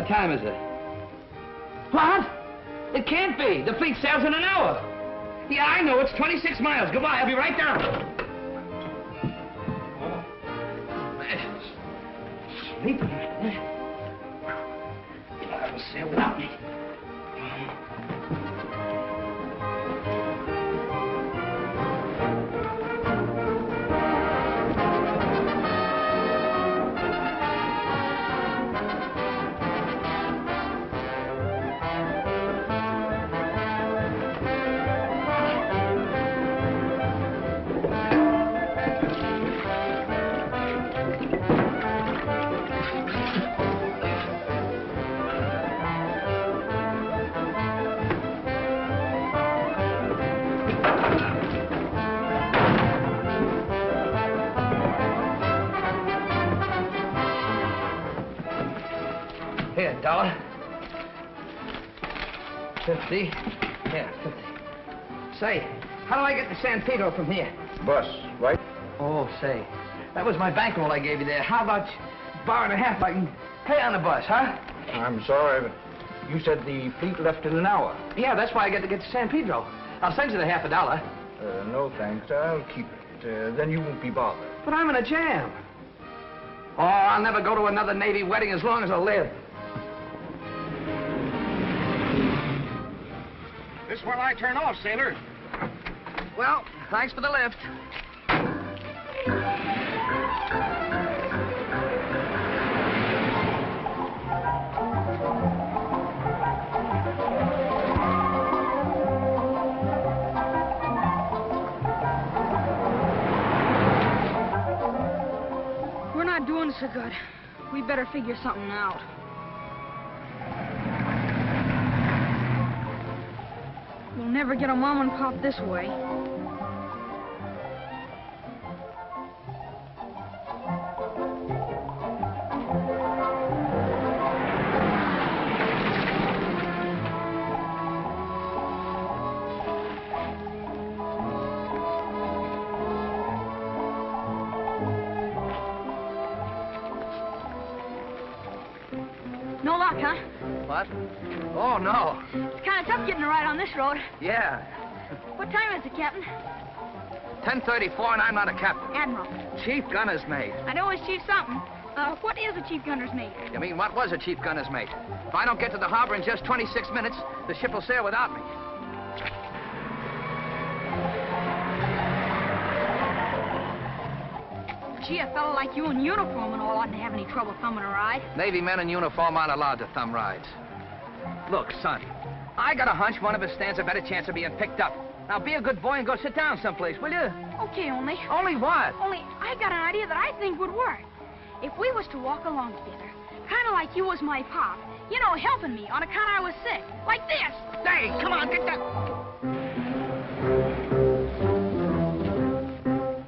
What time is it? What? It can't be. The fleet sails in an hour. Yeah, I know. It's 26 miles. Goodbye. I'll be right down. Oh, man. Sleeping. I will sail without me. Here, $1. 50. Yeah, 50. Say, how do I get to San Pedro from here? Bus, right? Oh, say, that was my bankroll I gave you there. How about $1.50 I can pay on the bus, huh? I'm sorry, but you said the fleet left in an hour. Yeah, that's why I got to get to San Pedro. I'll send you the $50. No thanks. I'll keep it. Then you won't be bothered. But I'm in a jam. Oh, I'll never go to another Navy wedding as long as I live. This is where I turn off, sailor. Well, thanks for the lift. We're not doing so good. We better figure something out. We'll never get a mom and pop this way. No luck, huh? What? Oh, no. It's kind of tough getting a ride on this road. Yeah. What time is it, Captain? 10:34, and I'm not a captain. Admiral. Chief gunner's mate. I know it's Chief something. What is a chief gunner's mate? You mean, what was a chief gunner's mate? If I don't get to the harbor in just 26 minutes, the ship will sail without me. Gee, a fellow like you in uniform and all oughtn't have any trouble thumbing a ride. Navy men in uniform aren't allowed to thumb rides. Look, son, I got a hunch one of us stands a better chance of being picked up. Now, be a good boy and go sit down someplace, will you? Okay, only. Only what? Only, I got an idea that I think would work. If we was to walk along together, kind of like you was my pop, you know, helping me on account I was sick, like this. Hey, come on, get that.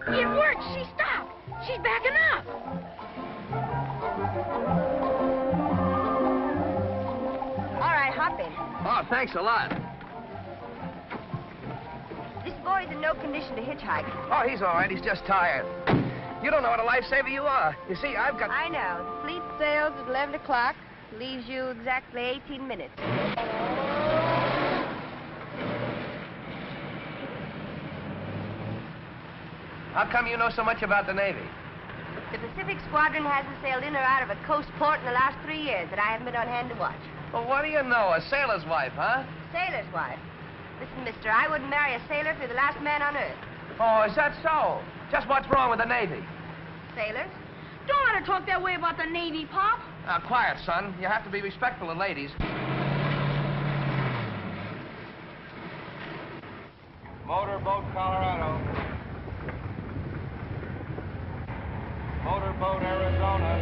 It worked. She stopped. She's backing up. All right, hop in. Oh, thanks a lot. This boy's in no condition to hitchhike. Oh, he's all right. He's just tired. You don't know what a lifesaver you are. You see, I've got... I know. The fleet sails at 11 o'clock. Leaves you exactly 18 minutes. How come you know so much about the Navy? The Pacific Squadron hasn't sailed in or out of a coast port in the last 3 years that I haven't been on hand to watch. Well, what do you know? A sailor's wife, huh? Sailor's wife. Listen, mister, I wouldn't marry a sailor if you're the last man on earth. Oh, is that so? Just what's wrong with the Navy? Sailors? Don't let her talk that way about the Navy, Pop. Now, quiet, son. You have to be respectful of ladies. Motorboat, Colorado. Motorboat, Arizona.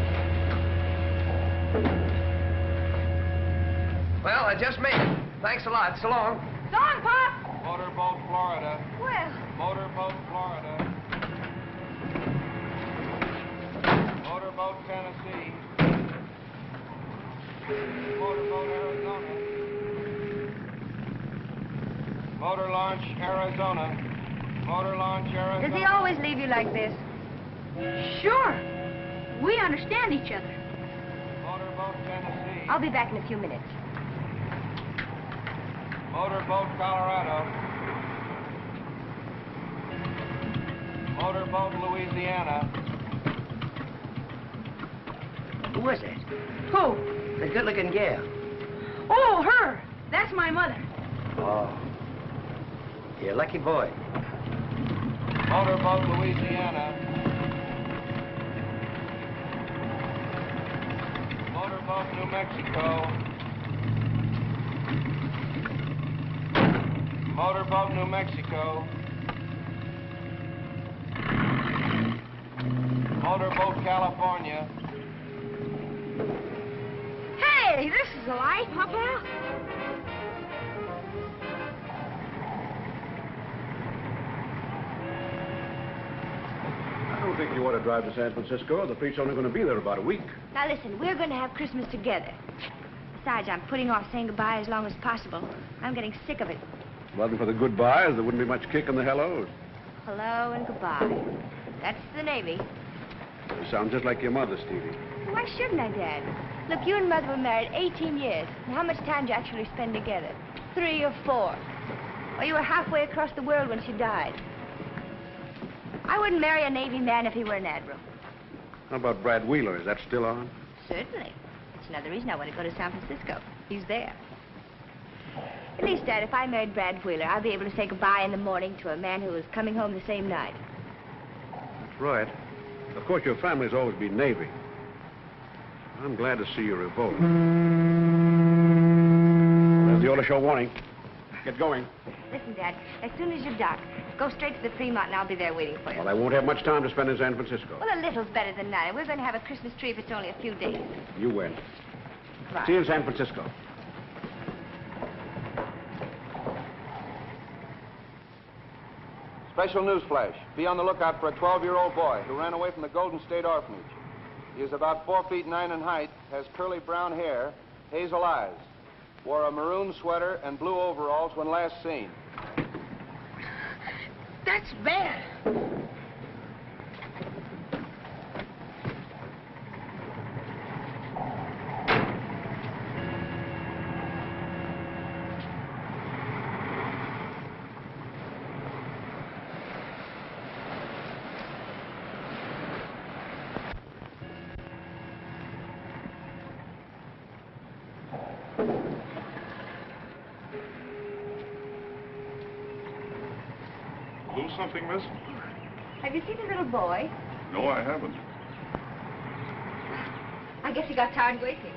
Well, I just made it. Thanks a lot. So long. So long, Pop. Motorboat, Florida. Well, Motorboat, Florida. Motorboat, Tennessee. Motorboat, Arizona. Motor launch, Arizona. Motor launch, Arizona. does he always leave you like this? Sure. We understand each other. Motorboat, Tennessee. I'll be back in a few minutes. Motorboat Colorado. Motorboat Louisiana. Who was that? Who? The good-looking gal. Oh, her. That's my mother. Oh. You're a lucky boy. Motorboat Louisiana. Motorboat New Mexico. Motorboat New Mexico. Motorboat California. Hey, this is a light, huh, pal? I don't think you ought to drive to San Francisco. The fleet's only going to be there about a week. Now listen, we're going to have Christmas together. Besides, I'm putting off saying goodbye as long as possible. I'm getting sick of it. If it wasn't for the goodbyes, there wouldn't be much kick in the hellos. Hello and goodbye. That's the Navy. You sound just like your mother, Stevie. Why shouldn't I, Dad? Look, you and Mother were married 18 years. And how much time did you actually spend together? 3 or 4. Well, you were halfway across the world when she died. I wouldn't marry a Navy man if he were an admiral. How about Brad Wheeler? Is that still on? Certainly. That's another reason I want to go to San Francisco. He's there. At least, Dad, if I married Brad Wheeler, I'll be able to say goodbye in the morning to a man who was coming home the same night. That's right. Of course, your family's always been Navy. I'm glad to see you revolt. There's the order show warning. Get going. Listen, Dad, as soon as you dock, go straight to the Fremont and I'll be there waiting for you. Well, I won't have much time to spend in San Francisco. Well, a little's better than none. We're going to have a Christmas tree if it's only a few days. You win. Right. See you in San Francisco. Special news flash. Be on the lookout for a 12-year-old boy who ran away from the Golden State Orphanage. He is about 4 feet 9 in height, has curly brown hair, hazel eyes, wore a maroon sweater and blue overalls when last seen. That's bad. Lose something, miss? Have you seen the little boy? No, I haven't. I guess he got tired waiting.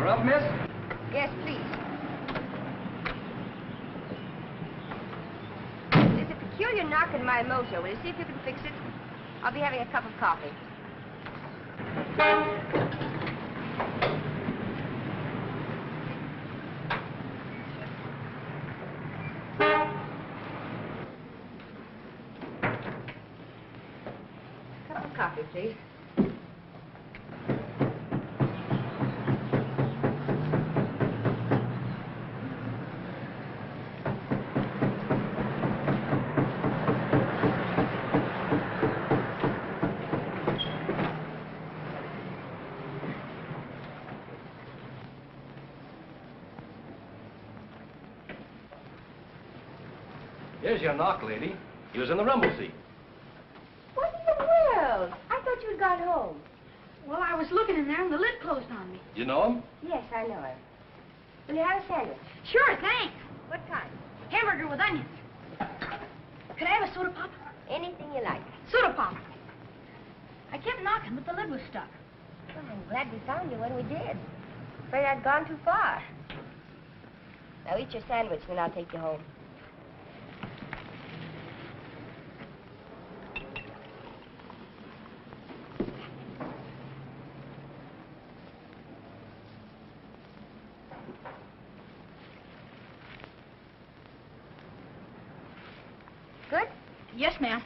Up, miss? Yes, please. There's a peculiar knock in my motor. Will you see if you can fix it? I'll be having a cup of coffee. Cup of coffee, please. Here's your knock, lady. He was in the rumble seat. What in the world? I thought you had gone home. Well, I was looking in there and the lid closed on me. You know him? Yes, I know him. Will you have a sandwich? Sure, thanks. What kind? Hamburger with onions. Could I have a soda pop? Anything you like. Soda pop. I kept knocking, but the lid was stuck. Well, I'm glad we found you when we did. Afraid I'd gone too far. Now eat your sandwich, then I'll take you home. Good? Yes, ma'am.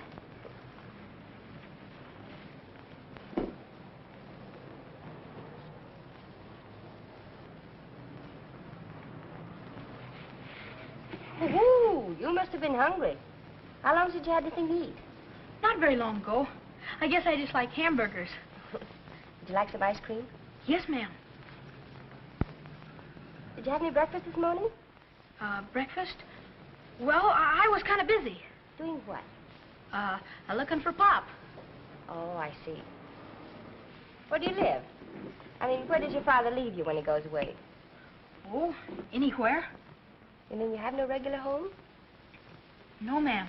Ooh, you must have been hungry. How long since you had anything to eat? Not very long ago. I guess I just like hamburgers. Would you like some ice cream? Yes, ma'am. Did you have any breakfast this morning? Breakfast? Well, I was kind of busy. Doing what? Looking for Pop. Oh, I see. Where do you live? I mean, where does your father leave you when he goes away? Oh, anywhere? You mean you have no regular home? No, ma'am.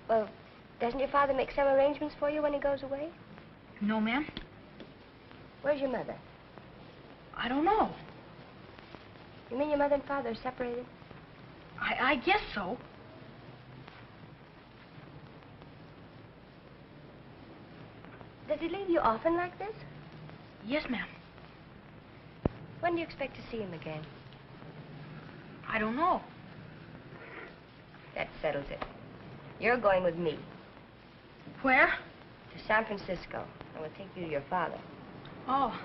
Well, doesn't your father make some arrangements for you when he goes away? No, ma'am. Where's your mother? I don't know. You mean your mother and father are separated? I guess so. Does he leave you often like this? Yes, ma'am. When do you expect to see him again? I don't know. That settles it. You're going with me Where? to San Francisco. I will take you to your father. Oh.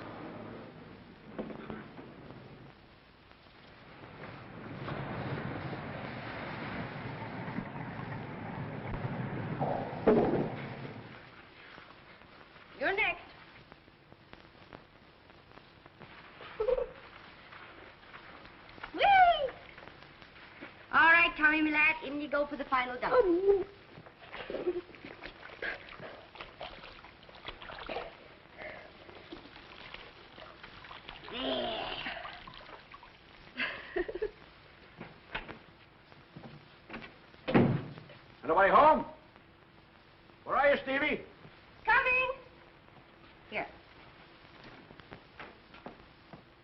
You're next. Whee! All right, Tommy, my lad, in you go for the final dump. Anybody home? Where are you, Stevie? Coming. Here.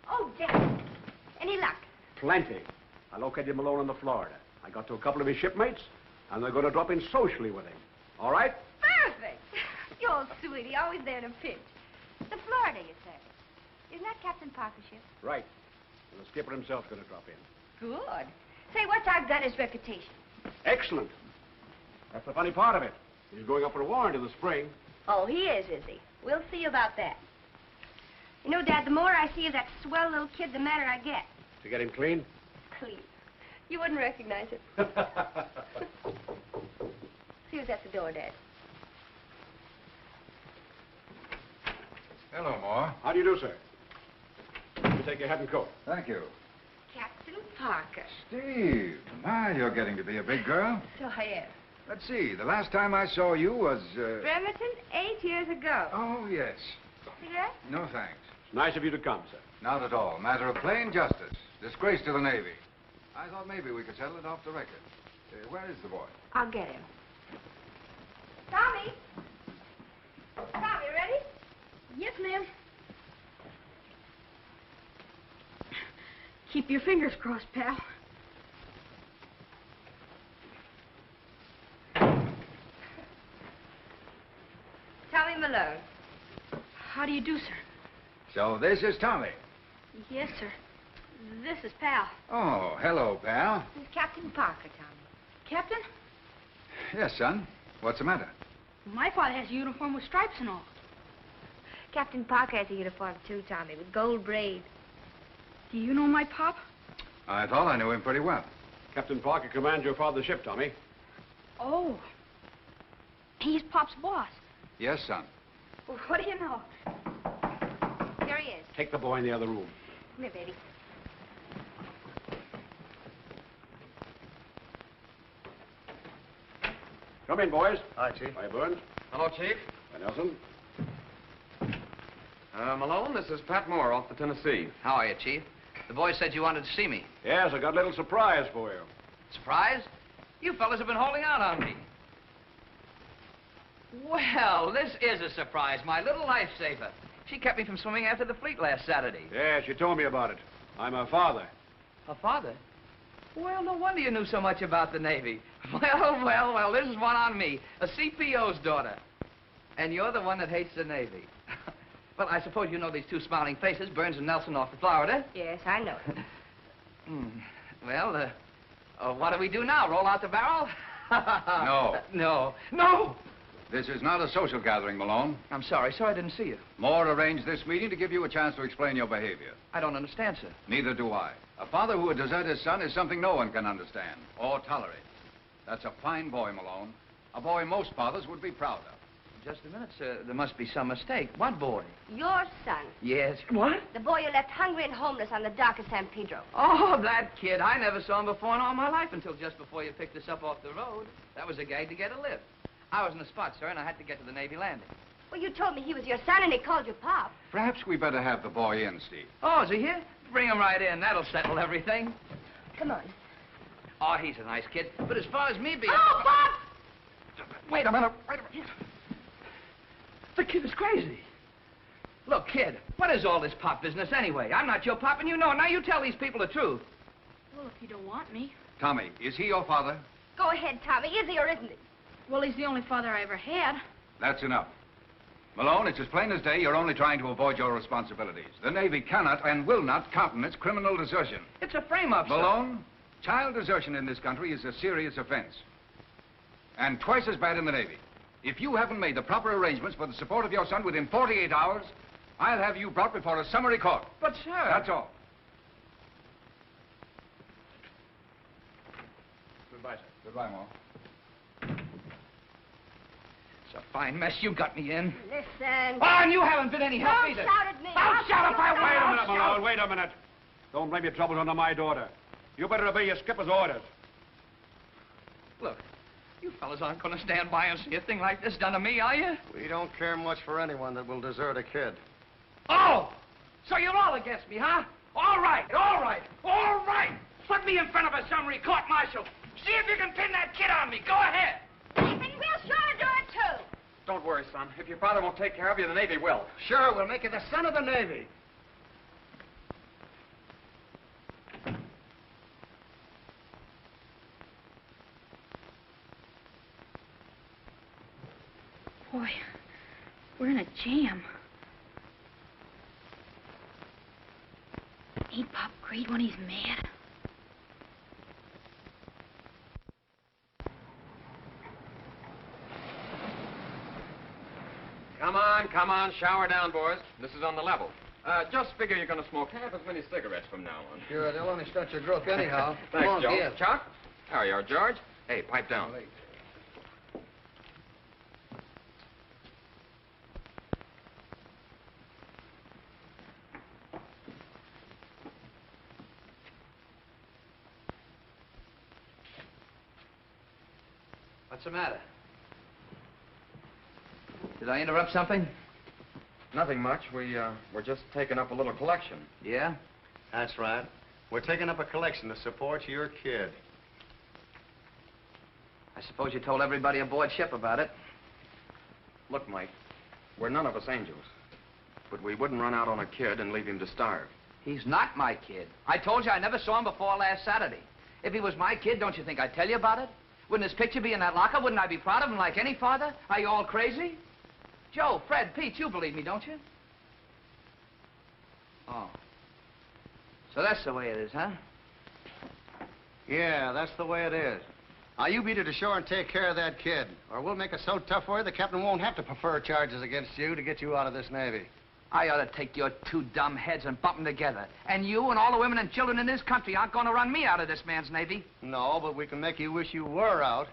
Oh, Jack. Any luck? Plenty. I located Malone on the Florida. I got to a couple of his shipmates, and they're going to drop in socially with him. All right? Perfect. You're sweetie, always there to pinch. The Florida, you say? Isn't that Captain Parker's ship? Right. And the skipper himself's going to drop in. Good. Say, what's our gunner's reputation? Excellent. That's the funny part of it. He's going up for a warrant in the spring. Oh, he is he? We'll see about that. You know, Dad, the more I see of that swell little kid, the madder I get. To get him clean? Clean. You wouldn't recognize it. See who's at the door, Dad. Hello, Ma. How do you do, sir? You take your hat and coat. Thank you. Captain Parker. Steve, my, you're getting to be a big girl. So I am. Let's see, the last time I saw you was, Bremerton, 8 years ago. Oh, yes. Cigarette? No, thanks. It's nice of you to come, sir. Not at all. Matter of plain justice. Disgrace to the Navy. I thought maybe we could settle it off the record. Where is the boy? I'll get him. Tommy! Tommy, ready? Yes, ma'am. Keep your fingers crossed, pal. Tommy Malone. How do you do, sir? So this is Tommy. Yes, sir. This is Pal. Oh, hello, pal. This is Captain Parker, Tommy. Captain, Yes, son. What's the matter? my father has a uniform with stripes and all. Captain Parker has a uniform, too, Tommy, with gold braid. Do you know my pop? I thought I knew him pretty well. Captain Parker commands your father's ship, Tommy. Oh. He's Pop's boss. Yes, son. Well, what do you know? Here he is. Take the boy in the other room. Come here, baby. Come in, boys. Hi, Chief. Hi, Burns. Hello, Chief. Hi, Nelson. Malone, this is Pat Moore off the Tennessee. How are you, Chief? The boy said you wanted to see me. Yes, I got a little surprise for you. Surprise? You fellas have been holding out on me. Well, this is a surprise, my little lifesaver. She kept me from swimming after the fleet last Saturday. Yeah, she told me about it. I'm her father. Her father? Well, no wonder you knew so much about the Navy. Well, this is one on me. A CPO's daughter. And you're the one that hates the Navy. Well, I suppose you know these two smiling faces, Burns and Nelson off of Florida. Yes, I know. Well, what do we do now? Roll out the barrel? No. No! This is not a social gathering, Malone. I'm sorry, sir, I didn't see you. Moore arranged this meeting to give you a chance to explain your behavior. I don't understand, sir. Neither do I. A father who would desert his son is something no one can understand or tolerate. That's a fine boy, Malone. A boy most fathers would be proud of. Just a minute, sir. There must be some mistake. What boy? Your son. Yes. What? The boy you left hungry and homeless on the dock of San Pedro. Oh, that kid. I never saw him before in all my life until just before you picked us up off the road. That was a gag to get a lift. I was in the spot, sir, and I had to get to the Navy landing. Well, you told me he was your son and he called you Pop. Perhaps we better have the boy in, Steve. Oh, is he here? Bring him right in. That'll settle everything. Come on. Oh, he's a nice kid. But as far as me being... Oh, Pop! Wait a minute. The kid is crazy. Look, kid, what is all this pop business anyway? I'm not your pop, and you know it. Now you tell these people the truth. Well, if you don't want me. Tommy, is he your father? Go ahead, Tommy. Is he or isn't he? Well, he's the only father I ever had. That's enough. Malone, it's as plain as day you're only trying to avoid your responsibilities. The Navy cannot and will not countenance criminal desertion. It's a frame-up, sir. Malone, child desertion in this country is a serious offense. And twice as bad in the Navy. If you haven't made the proper arrangements for the support of your son within 48 hours, I'll have you brought before a summary court. But, sir... That's all. Goodbye, sir. Goodbye, Moore. It's a fine mess you got me in. Listen. Oh, and you haven't been any help Don't either. shout at me. I'll shout if I want. Wait a minute, Malone. Wait a minute. Don't blame your troubles on my daughter. You better obey your skipper's orders. Look, you fellas aren't going to stand by and see a thing like this done to me, are you? We don't care much for anyone that will desert a kid. Oh! So you're all against me, huh? All right. Put me in front of a summary court-martial. See if you can pin that kid on me. Go ahead. And we'll sure do it, too. Don't worry, son. If your father won't take care of you, the Navy will. Sure, we'll make you the son of the Navy. Boy, we're in a jam. Ain't Pop great when he's mad? Come on, shower down, boys. This is on the level. Just figure you're going to smoke half as many cigarettes from now on. Sure, they'll only start your growth anyhow. Thanks, Come on, Joe. give. Chuck? There you are, George. Hey, pipe down. What's the matter? Did I interrupt something? Nothing much. We're just taking up a little collection. Yeah? That's right. We're taking up a collection to support your kid. I suppose you told everybody aboard ship about it. Look, Mike, we're none of us angels. But we wouldn't run out on a kid and leave him to starve. He's not my kid. I told you I never saw him before last Saturday. If he was my kid, don't you think I'd tell you about it? Wouldn't his picture be in that locker? Wouldn't I be proud of him like any father? Are you all crazy? Joe, Fred, Pete, you believe me, don't you? Oh. So that's the way it is, huh? Yeah, that's the way it is. Now, you beat it ashore and take care of that kid, or we'll make it so tough for you the captain won't have to prefer charges against you to get you out of this Navy. I ought to take your two dumb heads and bump them together. And you and all the women and children in this country aren't going to run me out of this man's Navy. No, but we can make you wish you were out.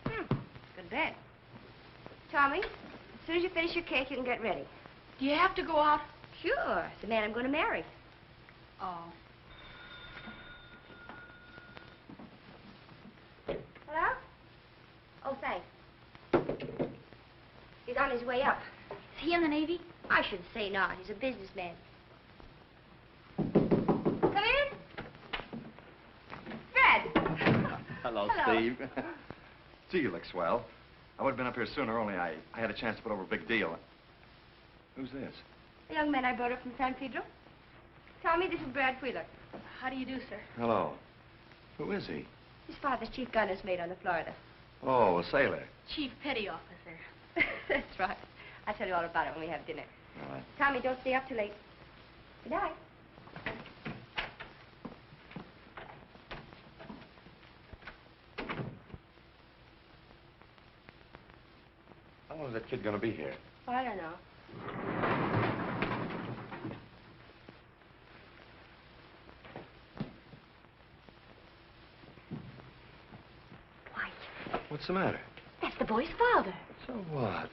Good bed. Tommy, as soon as you finish your cake, you can get ready. Do you have to go out? Sure. It's the man I'm going to marry. Oh. Hello? Oh, thanks. He's on his way up. Is he in the Navy? I should say not. He's a businessman. Come in. Fred. Hello, Hello. Steve. Gee, you look swell. I would have been up here sooner, only I had a chance to put over a big deal. Who's this? The young man I brought up from San Pedro. Tommy, this is Brad Wheeler. How do you do, sir? Hello. Who is he? His father's chief gunner's mate on the Florida. Oh, a sailor. Chief Petty Officer. That's right. I'll tell you all about it when we have dinner. All right. Tommy, don't stay up too late. Good night. How long is that kid going to be here? I don't know. What's the matter? That's the boy's father. So what?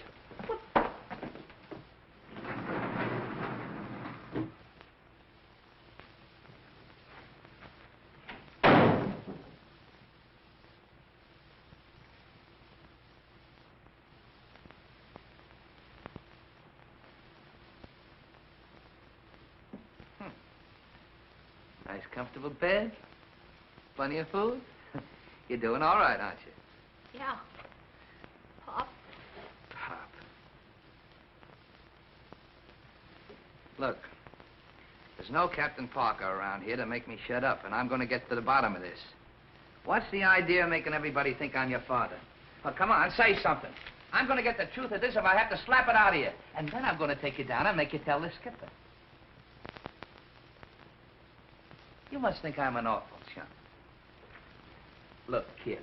Nice, comfortable bed. Plenty of food. You're doing all right, aren't you? Yeah. Pop. Pop. Look, there's no Captain Parker around here to make me shut up, and I'm going to get to the bottom of this. What's the idea of making everybody think I'm your father? Well, come on, say something. I'm going to get the truth of this if I have to slap it out of you. And then I'm going to take you down and make you tell the skipper. You must think I'm an awful chump. Look, kid.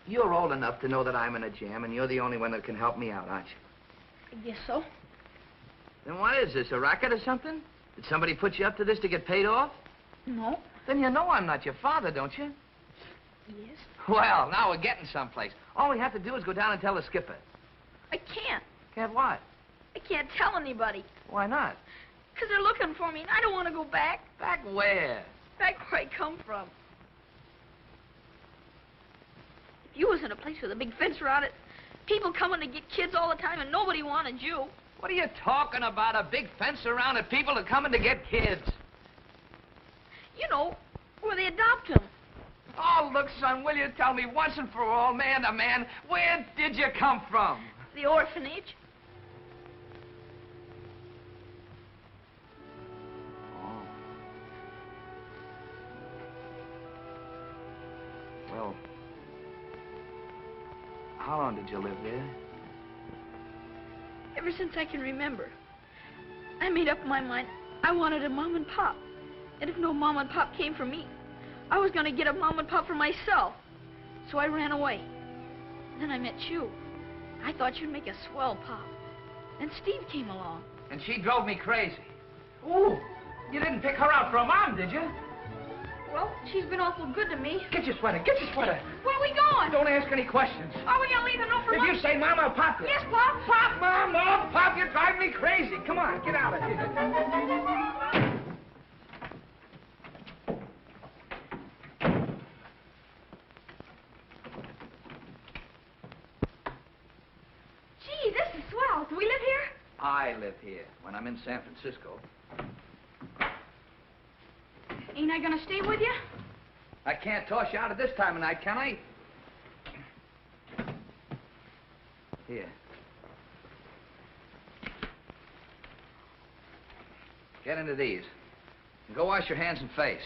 You're old enough to know that I'm in a jam, and you're the only one that can help me out, aren't you? I guess so. Then what is this, a racket or something? Did somebody put you up to this to get paid off? No. Then you know I'm not your father, don't you? Yes. Well, now we're getting someplace. All we have to do is go down and tell the skipper. I can't. Can't what? I can't tell anybody. Why not? Because they're looking for me, and I don't want to go back. Back where? Back where I come from. If you was in a place with a big fence around it, people coming to get kids all the time, and nobody wanted you. What are you talking about? A big fence around it? People are coming to get kids. You know, where they adopt them. Oh, look, son, will you tell me once and for all, man to man, where did you come from? The orphanage. Oh. Well, how long did you live there? Ever since I can remember. I made up my mind I wanted a mom and pop. And if no mom and pop came for me, I was going to get a mom and pop for myself. So I ran away. Then I met you. I thought you'd make a swell pop. Then Steve came along. And she drove me crazy. Ooh, you didn't pick her out for a mom, did you? Well, she's been awful good to me. Get your sweater, get your sweater. Where are we going? Don't ask any questions. Are we going to leave a note for If Mom? you say Mom, I'll pop you. Yes, Pop. Pop, Mom, no, Pop, you're driving me crazy. Come on, get out of here. Gee, this is swell. Do we live here? I live here when I'm in San Francisco. Ain't I going to stay with you? I can't toss you out at this time of night, can I? Here. Get into these. And go wash your hands and face.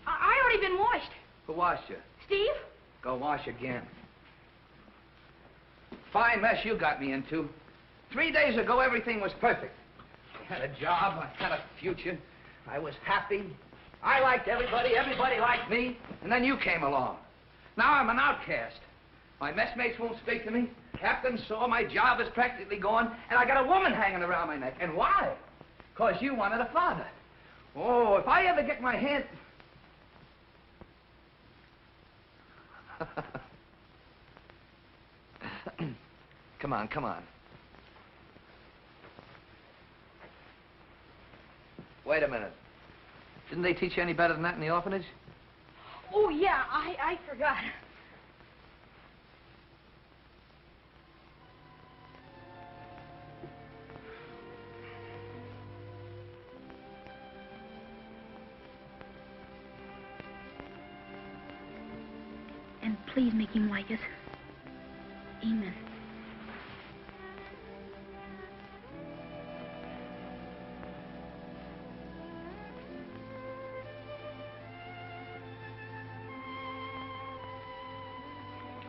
I already been washed. Who washed you? Steve? Go wash again. Fine mess you got me into. 3 days ago, everything was perfect. I had a job, I had a future. I was happy. I liked everybody, everybody liked me. And then you came along. Now I'm an outcast. My messmates won't speak to me. Captain saw my job is practically gone, and I got a woman hanging around my neck. And why? Because you wanted a father. Oh, if I ever get my hand... Come on, come on. Wait a minute. Didn't they teach you any better than that in the orphanage? Oh, yeah, I forgot. Please make him like us. Amen.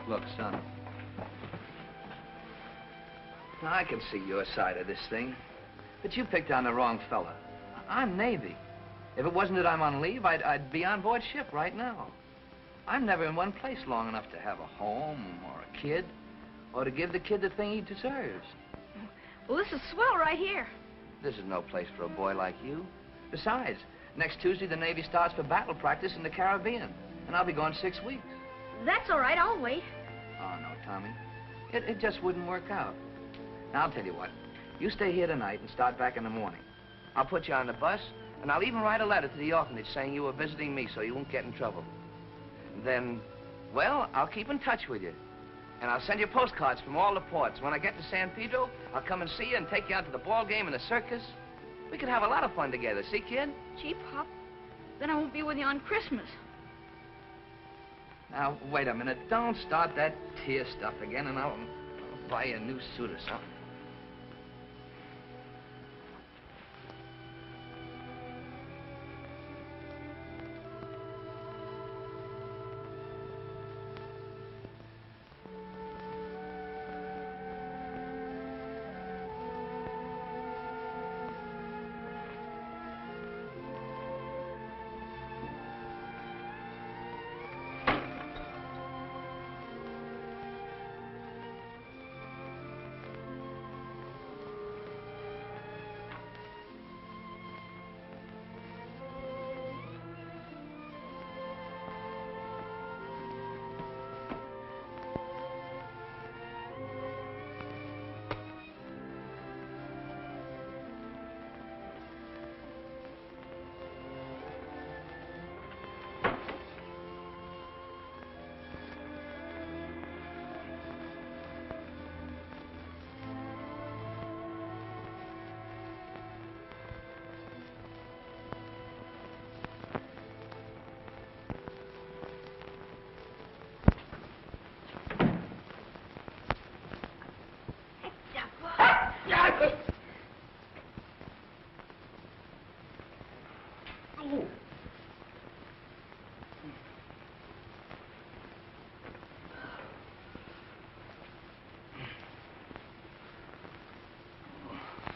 Look, son. Now, I can see your side of this thing, but you picked on the wrong fella. I'm Navy. If it wasn't that I'm on leave, I'd be on board ship right now. I'm never in one place long enough to have a home or a kid, or to give the kid the thing he deserves. Well, this is swell right here. This is no place for a boy like you. Besides, next Tuesday the Navy starts for battle practice in the Caribbean, and I'll be gone 6 weeks. That's all right, I'll wait. Oh, no, Tommy. It just wouldn't work out. Now, I'll tell you what. You stay here tonight and start back in the morning. I'll put you on the bus, and I'll even write a letter to the orphanage saying you were visiting me so you won't get in trouble. And then, well, I'll keep in touch with you. And I'll send you postcards from all the ports. When I get to San Pedro, I'll come and see you and take you out to the ball game and the circus. We could have a lot of fun together, see, kid? Gee, Pop, then I won't be with you on Christmas. Now, wait a minute. Don't start that tear stuff again, and I'll buy you a new suit or something.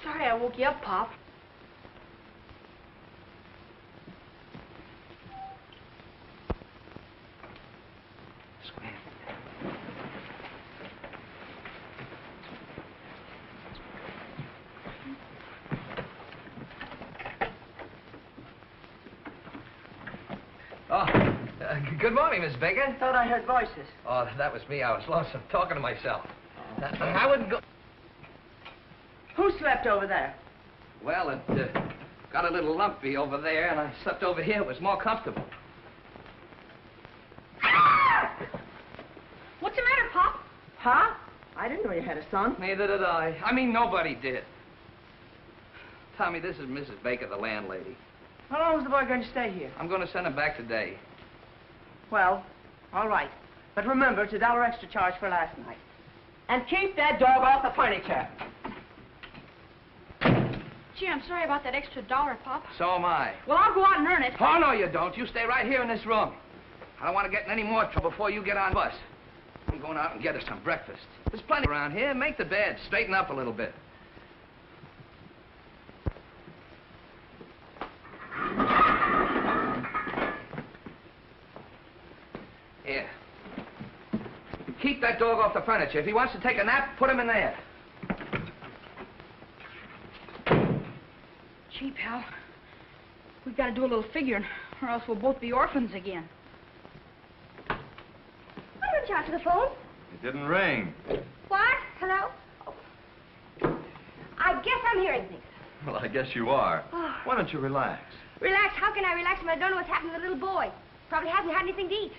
Sorry I woke you up, Pop. Good morning, Miss Baker. Thought I heard voices. Oh, that was me. I was lost. I'm talking to myself. I wouldn't go... Who slept over there? Well, it got a little lumpy over there, and I slept over here. It was more comfortable. What's the matter, Pop? Huh? I didn't know you had a son. Neither did I. I mean, nobody did. Tommy, this is Mrs. Baker, the landlady. How long is the boy going to stay here? I'm going to send him back today. Well, all right. But remember, it's $1 extra charge for last night. And keep that dog off the furniture. Gee, I'm sorry about that extra $1, Pop. So am I. Well, I'll go out and earn it. Oh, no, you don't. You stay right here in this room. I don't want to get in any more trouble before you get on the bus. I'm going out and get us some breakfast. There's plenty around here. Make the bed. Straighten up a little bit. Here. Keep that dog off the furniture. If he wants to take a nap, put him in there. Gee, pal, we've got to do a little figuring, or else we'll both be orphans again. Why don't you answer the phone? It didn't ring. What? Hello? Oh. I guess I'm hearing things. Well, I guess you are. Oh. Why don't you relax? Relax? How can I relax when I don't know what's happened to the little boy? Probably hasn't had anything to eat.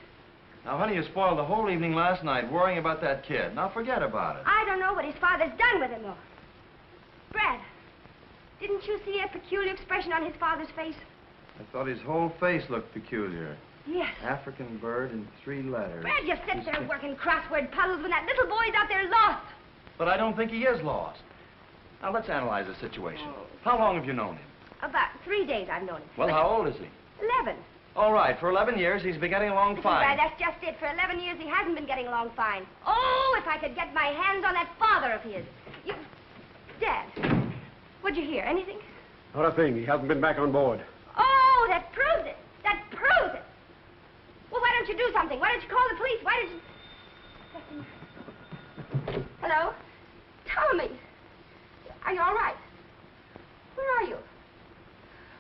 Now, honey, you spoiled the whole evening last night worrying about that kid. Now, forget about it. I don't know what his father's done with him, though. Brad, didn't you see a peculiar expression on his father's face? I thought his whole face looked peculiar. Yes. African bird in 3 letters. Brad, you sit there working crossword puzzles when that little boy's out there lost. But I don't think he is lost. Now, let's analyze the situation. How long have you known him? About 3 days I've known him. Well, how old is he? 11. All right, for 11 years, he's been getting along fine. Brad, that's just it. For 11 years, he hasn't been getting along fine. Oh, if I could get my hands on that father of his. You... Dad, what'd you hear? Anything? Not a thing. He hasn't been back on board. Oh, that proves it. That proves it. Well, why don't you do something? Why don't you call the police? Why don't you... Hello? Tommy. Are you all right? Where are you?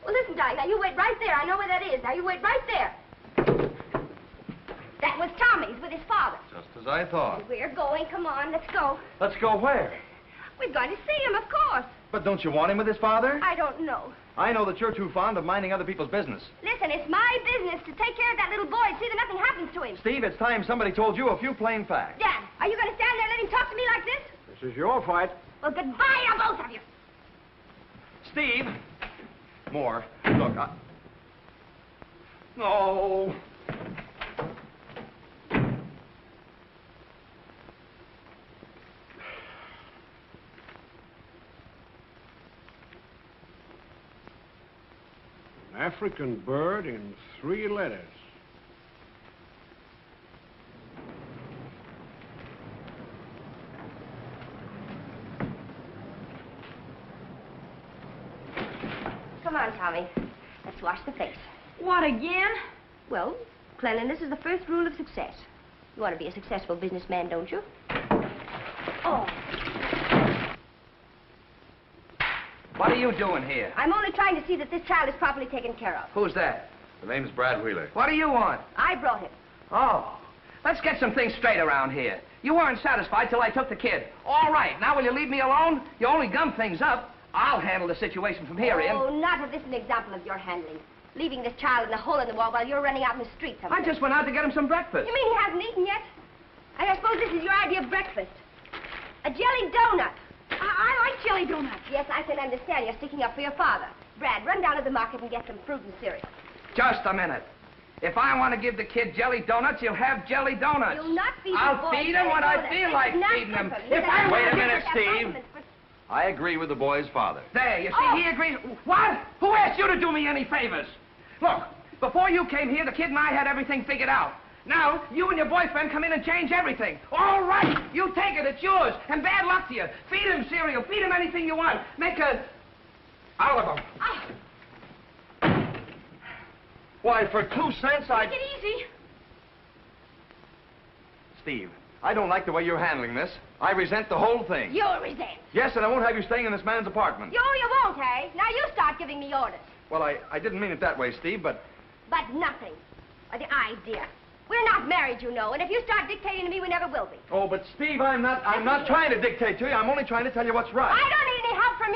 Well, listen, darling, now you wait right there. I know where that is. Now you wait right there. That was Tommy's with his father. Just as I thought. And we're going. Come on, let's go. Let's go where? We're going to see him, of course. But don't you want him with his father? I don't know. I know that you're too fond of minding other people's business. Listen, it's my business to take care of that little boy and see that nothing happens to him. Steve, it's time somebody told you a few plain facts. Dad, are you going to stand there and let him talk to me like this? This is your fight. Well, goodbye to both of you. Steve! More. Look, No! An African bird in 3 letters. Come on, Tommy. Let's wash the face. What, again? Well, cleanliness is the first rule of success. You want to be a successful businessman, don't you? Oh. What are you doing here? I'm only trying to see that this child is properly taken care of. Who's that? The name's Brad Wheeler. What do you want? I brought him. Oh, let's get some things straight around here. You weren't satisfied till I took the kid. All right, now will you leave me alone? You only gum things up. I'll handle the situation from here in. Oh, not if this is an example of your handling. Leaving this child in a hole in the wall while you're running out in the street somewhere. I just went out to get him some breakfast. You mean he hasn't eaten yet? I suppose this is your idea of breakfast. A jelly donut. I like jelly donuts. Yes, I can understand you're sticking up for your father. Brad, run down to the market and get some fruit and cereal. Just a minute. If I want to give the kid jelly donuts, he'll have jelly donuts. You'll not feed the I'll boy feed him when I feel like feeding him. If I Wait a want minute, to... Steve. I agree with the boy's father. There, you see, he agrees. What? Who asked you to do me any favors? Look, before you came here, the kid and I had everything figured out. Now, you and your boyfriend come in and change everything. All right, you take it, it's yours. And bad luck to you. Feed him cereal, feed him anything you want. Make a... out of him. Why, for 2 cents, Take it easy. Steve, I don't like the way you're handling this. I resent the whole thing. You'll resent. Yes, and I won't have you staying in this man's apartment. You won't, eh? Now you start giving me orders. Well, I didn't mean it that way, Steve, but... But nothing. Why, the idea. We're not married, you know, and if you start dictating to me, we never will be. Oh, but Steve, I'm not trying to dictate to you. I'm only trying to tell you what's right. I don't need any help from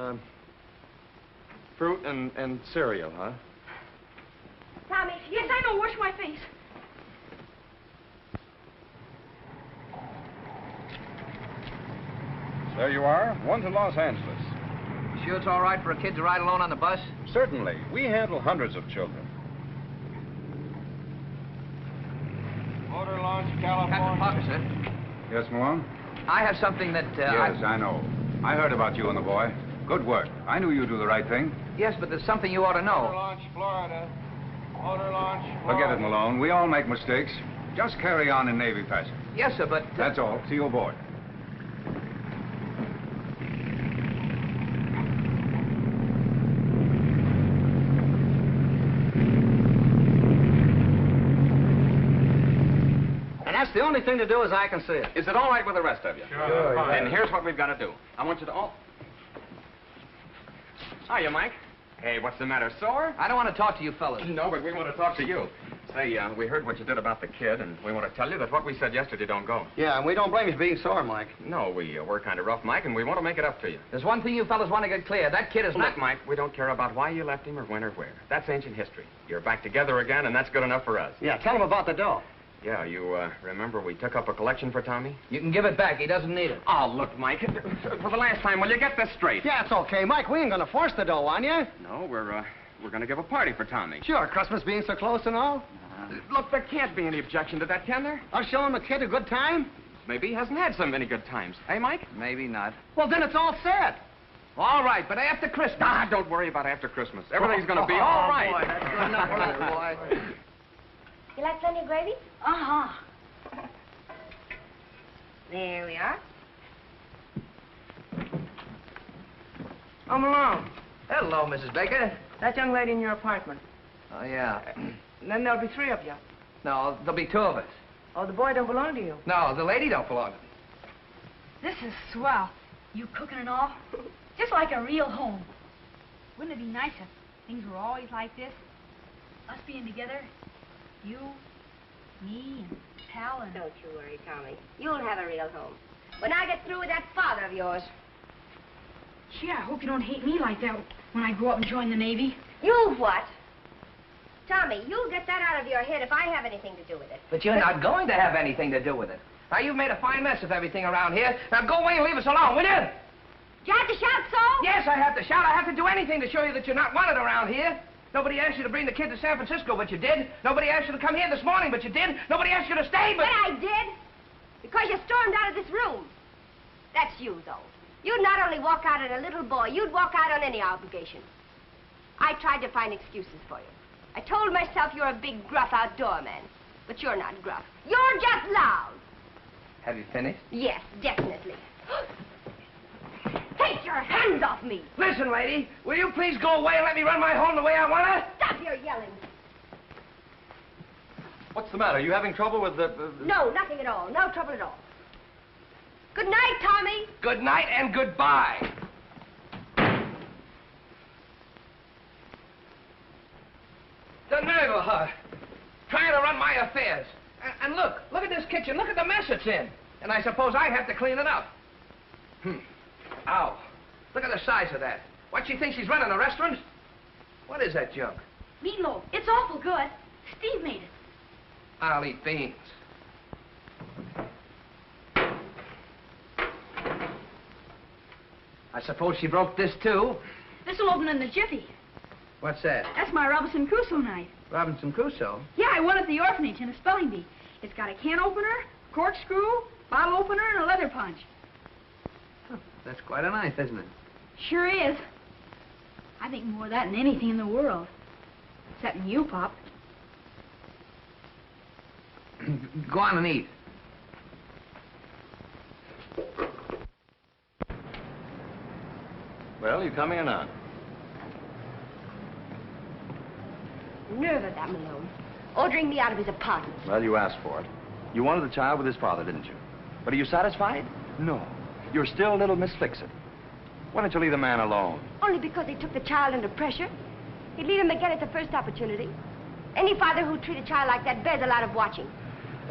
you. Fruit and cereal, huh? Tommy, Yes, I know. Wash my face. There you are, one to Los Angeles. Sure it's all right for a kid to ride alone on the bus? Certainly. We handle hundreds of children. Motor launch, Captain California. Parker, sir. Yes, Malone? I have something that, Yes, I know. I heard about you and the boy. Good work. I knew you'd do the right thing. Yes, but there's something you ought to Motor know. launch, Florida. Motor launch, Florida. Forget it, Malone. We all make mistakes. Just carry on in Navy fashion. Yes, sir, but... That's all. See you aboard. That's the only thing to do as I can see it. Is it all right with the rest of you? Sure. Then here's what we've got to do. I want you to all... Hiya, Mike. Hey, what's the matter, sore? I don't want to talk to you fellas. No, but we want to talk to you. Say, we heard what you did about the kid, and we want to tell you that what we said yesterday don't go. Yeah, and we don't blame you for being sore, Mike. No, we were kind of rough, Mike, and we want to make it up to you. There's one thing you fellas want to get clear. That kid is not... Look, Mike, we don't care about why you left him or when or where. That's ancient history. You're back together again, and that's good enough for us. Yeah, tell him about the dough. Yeah, you remember we took up a collection for Tommy? You can give it back. He doesn't need it. Oh, look, Mike, for the last time, will you get this straight? Yeah, it's okay, Mike. We ain't gonna force the dough on you. No, we're we're going to give a party for Tommy. Sure, Christmas being so close and all. Look, there can't be any objection to that, can there? I'll show him a kid a good time. Maybe he hasn't had so many good times. Eh, Mike? Maybe not. Well, then it's all set. All right, but after Christmas. Ah, don't worry about after Christmas. Everything's going to be all right. Boy, that's good enough for that boy. You like plenty of gravy? Uh-huh. There we are. Oh, Malone, Hello, Mrs. Baker. that young lady in your apartment. Oh, yeah. And then there'll be 3 of you. No, there'll be 2 of us. Oh, the boy don't belong to you. No, the lady don't belong to me. This is swell. You cooking and all? Just like a real home. Wouldn't it be nice if things were always like this? Us being together, you, me, and Pal, and... Don't you worry, Tommy. You'll have a real home. When I get through with that father of yours. Gee, I hope you don't hate me like that when I grow up and join the Navy. You what? Tommy, you'll get that out of your head if I have anything to do with it. But you're not going to have anything to do with it. Now, you've made a fine mess of everything around here. Now, go away and leave us alone, will you? You have to shout so? Yes, I have to shout. I have to do anything to show you that you're not wanted around here. Nobody asked you to bring the kid to San Francisco, but you did. Nobody asked you to come here this morning, but you did. Nobody asked you to stay, but... But I did. Because you stormed out of this room. That's you, though. You'd not only walk out on a little boy, you'd walk out on any obligation. I tried to find excuses for you. I told myself you're a big, gruff outdoor man. But you're not gruff. You're just loud. Have you finished? Yes, definitely. Take your hands off me. Listen, lady, will you please go away and let me run my home the way I want to? Stop your yelling. What's the matter? Are you having trouble with the... No, nothing at all. No trouble at all. Good night, Tommy. Good night and goodbye. The nerve of her, trying to run my affairs. And look at this kitchen. Look at the mess it's in. And I suppose I have to clean it up. Ow. Look at the size of that. What, she thinks she's running a restaurant? What is that junk? Meatloaf. It's awful good. Steve made it. I'll eat beans. I suppose she broke this, too. This'll open in the jiffy. What's that? That's my Robinson Crusoe knife. Robinson Crusoe? Yeah, I won at the orphanage in a spelling bee. It's got a can opener, corkscrew, bottle opener, and a leather punch. Oh, that's quite a knife, isn't it? Sure is. I think more of that than anything in the world. Excepting you, Pop. Go on and eat. Well, you coming or not? Nerve of that Malone. Ordering me out of his apartment. Well, you asked for it. You wanted the child with his father, didn't you? But are you satisfied? No. You're still a little Miss Fix-It. Why don't you leave the man alone? Only because he took the child under pressure. He'd leave him again at the first opportunity. Any father who'd treat a child like that bears a lot of watching.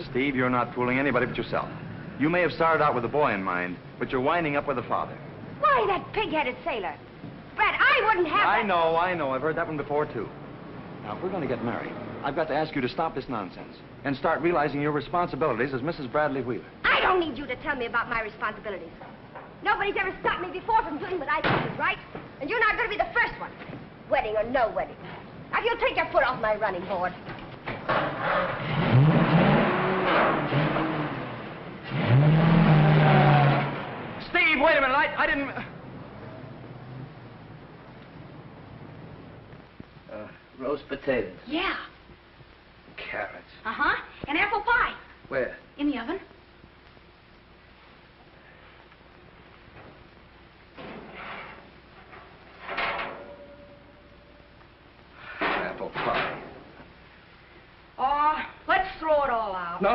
Steve, you're not fooling anybody but yourself. You may have started out with the boy in mind, but you're winding up with the father. Why, that pig-headed sailor. Brad, I wouldn't have I that. know. I've heard that one before, too. Now, if we're going to get married, I've got to ask you to stop this nonsense and start realizing your responsibilities as Mrs. Bradley Wheeler. I don't need you to tell me about my responsibilities. Nobody's ever stopped me before from doing what I think is right, and you're not going to be the first one. Wedding or no wedding. Now, if you'll take your foot off my running board. Steve, wait a minute. I didn't... Roast potatoes. Yeah. Carrots. Uh-huh. And apple pie. Where? In the oven. Apple pie. Let's throw it all out. No.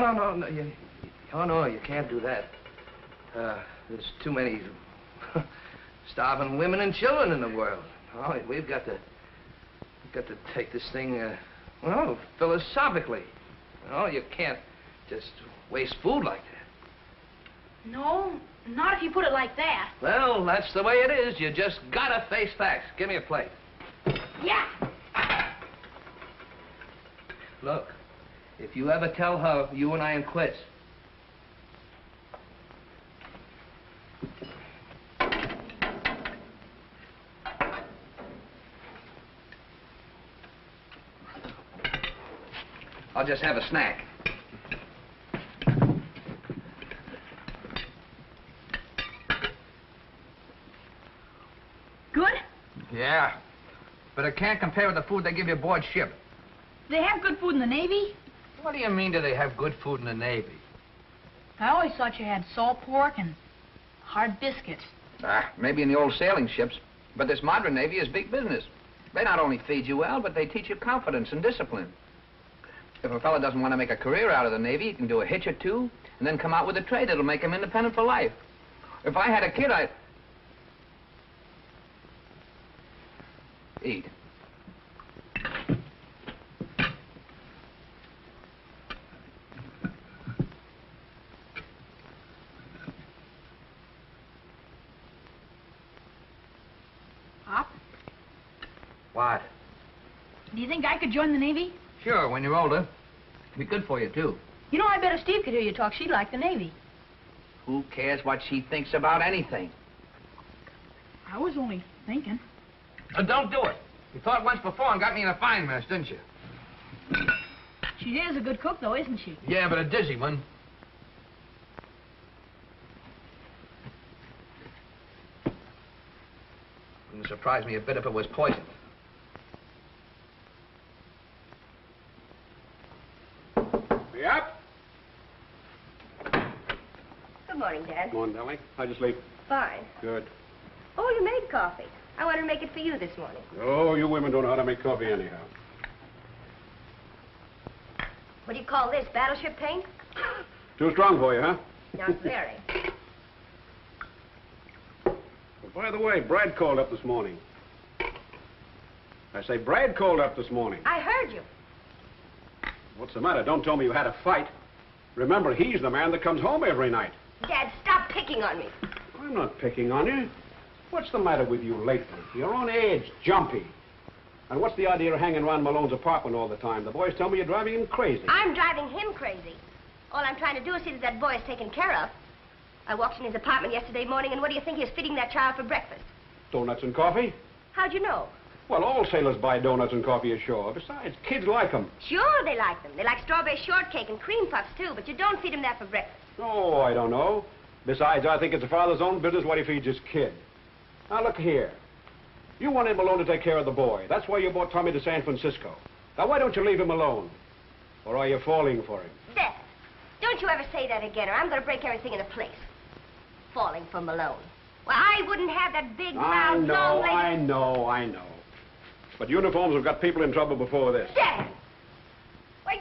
No, you can't do that. There's too many starving women and children in the world. Oh, we've got to take this thing, philosophically. No, you can't just waste food like that. No, not if you put it like that. Well, that's the way it is. You just gotta face facts. Give me a plate. Yeah. Look, if you ever tell her you and I are quits, I'll just have a snack. Good? Yeah. But it can't compare with the food they give you aboard ship. Do they have good food in the Navy? What do you mean, do they have good food in the Navy? I always thought you had salt pork and hard biscuits. Maybe in the old sailing ships. But this modern Navy is big business. They not only feed you well, but they teach you confidence and discipline. If a fellow doesn't want to make a career out of the Navy, he can do a hitch or two, and then come out with a trade that'll make him independent for life. If I had a kid, I'd... Eat. Pop, What? do you think I could join the Navy? Sure, when you're older. Be good for you, too. You know, I bet if Steve could hear you talk, she'd like the Navy. Who cares what she thinks about anything? I was only thinking. Don't do it. You thought once before and got me in a fine mess, didn't you? She is a good cook, though, isn't she? Yeah, but a dizzy one. Wouldn't surprise me a bit if it was poison. Yep. Good morning, Dad. Come on, darling. How'd you sleep? Fine. Good. Oh, you made coffee. I wanted to make it for you this morning. Oh, you women don't know how to make coffee anyhow. What do you call this, battleship paint? Too strong for you, huh? Not very. Well, by the way, Brad called up this morning. I say, Brad called up this morning. I heard you. What's the matter? Don't tell me you had a fight. Remember, he's the man that comes home every night. Dad, stop picking on me. I'm not picking on you. What's the matter with you lately? You're on edge, jumpy. And what's the idea of hanging around Malone's apartment all the time? The boys tell me you're driving him crazy. I'm driving him crazy. All I'm trying to do is see that boy is taken care of. I walked in his apartment yesterday morning, and what do you think he was feeding that child for breakfast? Donuts and coffee? How'd you know? Well, all sailors buy donuts and coffee ashore. Besides, kids like them. Sure, they like them. They like strawberry shortcake and cream puffs, too, but you don't feed them that for breakfast. Oh, I don't know. Besides, I think it's a father's own business what he feeds his kid. Now, look here. You wanted Malone to take care of the boy. That's why you brought Tommy to San Francisco. Now, why don't you leave him alone? Or are you falling for him? Dad, don't you ever say that again, or I'm going to break everything into place. Falling for Malone. Well, I wouldn't have that big, round, long... I know. But uniforms have got people in trouble before this. Dad! Why...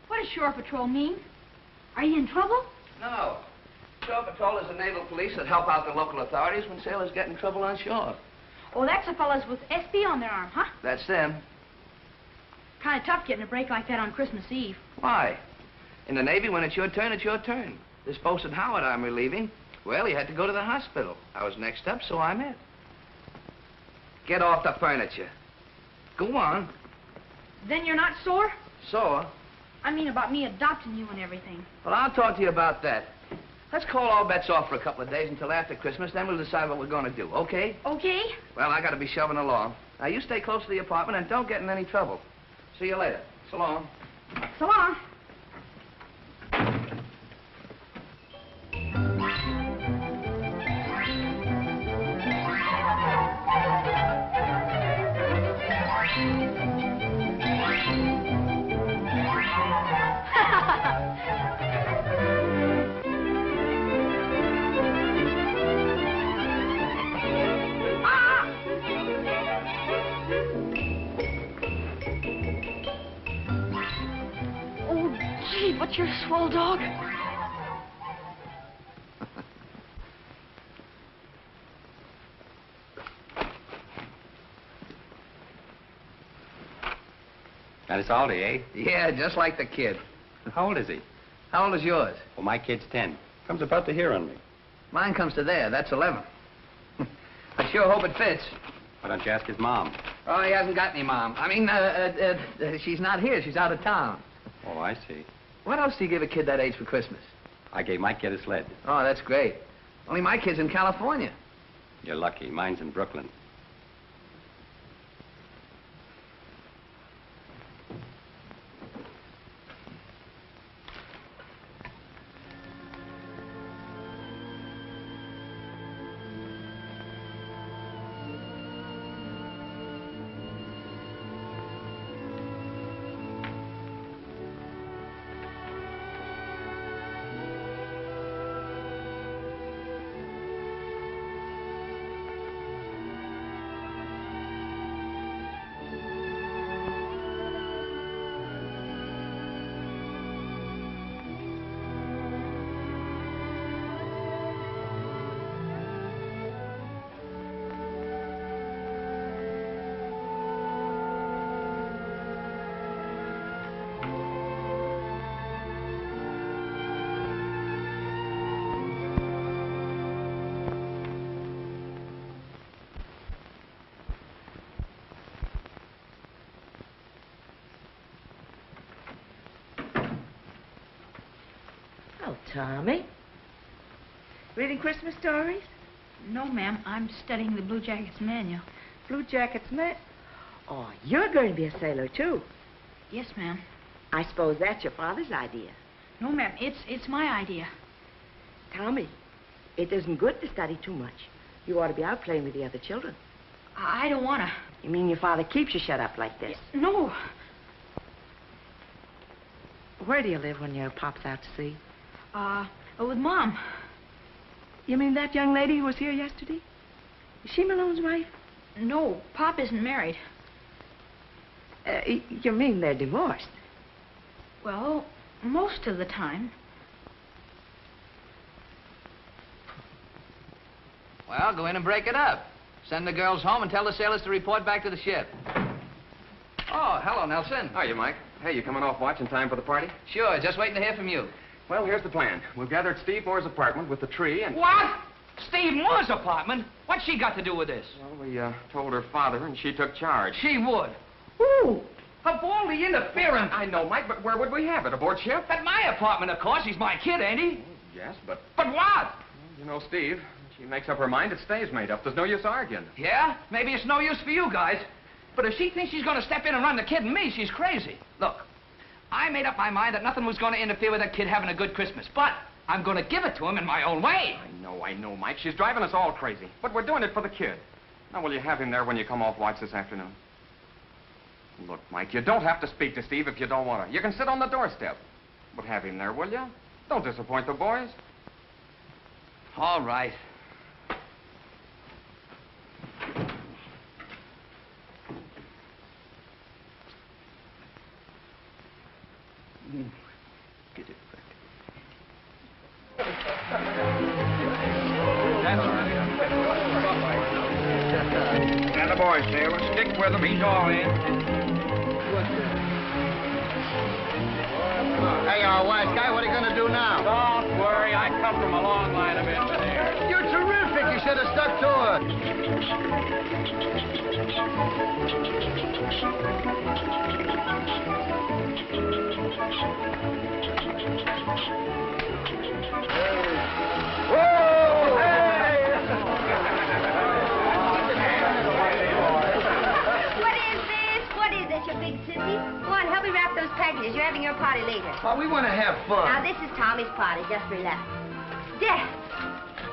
What does Shore Patrol mean? Are you in trouble? No. Shore Patrol is the naval police that help out the local authorities when sailors get in trouble on shore. Oh, that's the fellas with SB on their arm, huh? That's them. Kind of tough getting a break like that on Christmas Eve. Why? In the Navy, when it's your turn, it's your turn. This Bosun Howard I'm relieving, well, he had to go to the hospital. I was next up, so I'm it. Get off the furniture. Go on. Then you're not sore? Sore? I mean about me adopting you and everything. Well, I'll talk to you about that. Let's call all bets off for a couple of days until after Christmas, then we'll decide what we're going to do, okay? Okay. Well, I got to be shoving along. Now, you stay close to the apartment and don't get in any trouble. See you later. So long. So long. Gee, but you're a swell dog. Now, it's Aldi, eh? Yeah, just like the kid. How old is he? How old is yours? Well, my kid's 10. Comes about to here on me. Mine comes to there. That's 11. I sure hope it fits. Why don't you ask his mom? Oh, he hasn't got any mom. I mean, she's not here. She's out of town. Oh, I see. What else do you give a kid that age for Christmas? I gave my kid a sled. Oh, that's great. Only my kid's in California. You're lucky. Mine's in Brooklyn. Oh, Tommy. Reading Christmas stories? No, ma'am. I'm studying the Blue Jackets manual. Blue Jackets, man? Oh, you're going to be a sailor, too. Yes, ma'am. I suppose that's your father's idea. No, ma'am. It's my idea. Tommy, it isn't good to study too much. You ought to be out playing with the other children. I don't want to. You mean your father keeps you shut up like this? No. Where do you live when your pop's out to sea? With Mom. You mean that young lady who was here yesterday? Is she Malone's wife? No, Pop isn't married. You mean they're divorced? Well, most of the time. Well, go in and break it up. Send the girls home and tell the sailors to report back to the ship. Oh, hello, Nelson. Hiya, Mike. Hey, you coming off watch in time for the party? Sure, just waiting to hear from you. Well, here's the plan. We've gathered Steve Moore's apartment with the tree and... What? Steve Moore's apartment? What's she got to do with this? Well, we told her father and she took charge. She would. Who? Of all the interference. I know, Mike, but where would we have it? Aboard ship? At my apartment, of course. He's my kid, ain't he? Yes, but... But what? You know, Steve, she makes up her mind, it stays made up. There's no use arguing. Yeah? Maybe it's no use for you guys. But if she thinks she's going to step in and run the kid and me, she's crazy. Look, I made up my mind that nothing was going to interfere with that kid having a good Christmas. But I'm going to give it to him in my own way. I know, Mike. She's driving us all crazy. But we're doing it for the kid. Now, will you have him there when you come off watch this afternoon? Look, Mike, you don't have to speak to Steve if you don't want to. You can sit on the doorstep. But have him there, will you? Don't disappoint the boys. All right. Get it back. And the boy, sailor. Stick with him. He's all in. Hey, wise guy, what are you going to do now? Don't worry, I come from a long line of engineers. You're terrific. You should have stuck to What is this, you big sissy? Go on, help me wrap those packages. You're having your party later. Well, we want to have fun. Now, this is Tommy's party. Just relax. Death.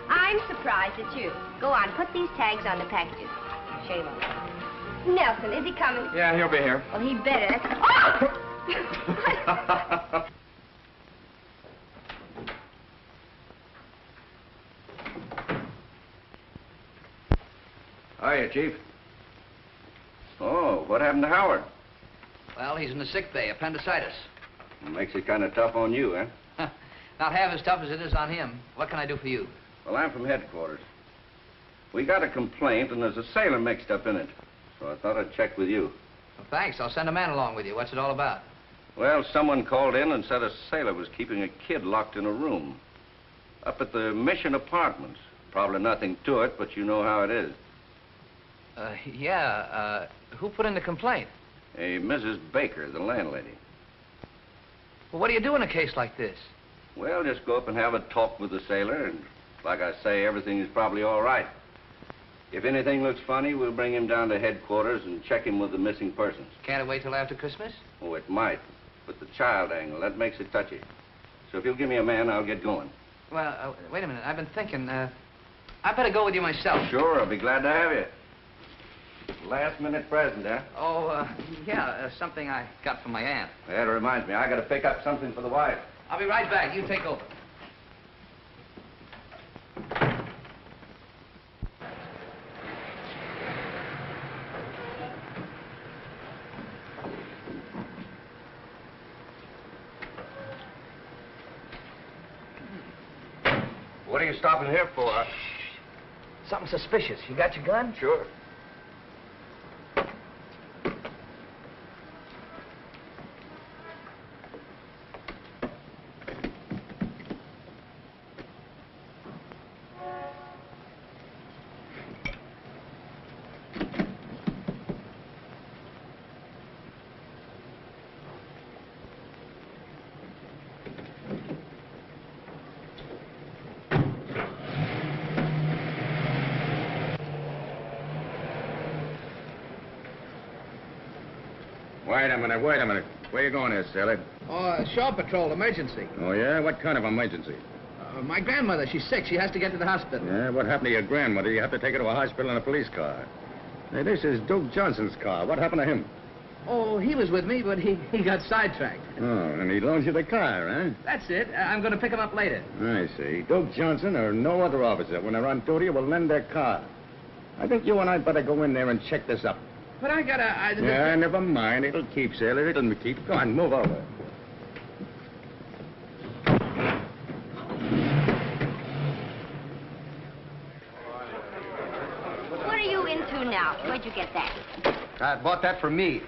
I'm surprised at you. Go on, put these tags on the packages. Shame on you. Nelson, is he coming? Yeah, he'll be here. Well, he better. Oh! Hiya, Chief. Oh, what happened to Howard? Well, he's in the sick bay, appendicitis. Makes it kind of tough on you, eh? Not half as tough as it is on him. What can I do for you? Well, I'm from headquarters. We got a complaint, and there's a sailor mixed up in it. So I thought I'd check with you. Well, thanks. I'll send a man along with you. What's it all about? Well, someone called in and said a sailor was keeping a kid locked in a room. Up at the Mission Apartments. Probably nothing to it, but you know how it is. Who put in the complaint? A Mrs. Baker, the landlady. Well, what do you do in a case like this? Well, just go up and have a talk with the sailor, and like I say, everything is probably all right. If anything looks funny, we'll bring him down to headquarters and check him with the missing persons. Can't it wait till after Christmas? Oh, it might. But the child angle, that makes it touchy. So if you'll give me a man, I'll get going. Well, wait a minute. I've been thinking, I better go with you myself. Sure, I'll be glad to have you. Last-minute present, huh? Oh, yeah, something I got from my aunt. That reminds me, I got to pick up something for the wife. I'll be right back. You take over. What are you stopping here for? Something suspicious. You got your gun? Sure. Wait a minute. Where you going there, sailor? Oh, shore patrol, emergency. Oh, yeah? What kind of emergency? My grandmother, she's sick. She has to get to the hospital. Yeah, what happened to your grandmother? You have to take her to a hospital in a police car. Hey, this is Duke Johnson's car. What happened to him? Oh, he was with me, but he got sidetracked. Oh, and he loans you the car, huh? That's it. I'm going to pick him up later. I see. Duke Johnson or no other officer, when they're on duty, will lend their car. I think you and I better go in there and check this up. But I gotta... Yeah, never mind. It'll keep, sailor. It'll keep. Go on, move over. What are you into now? Where'd you get that? I bought that for me.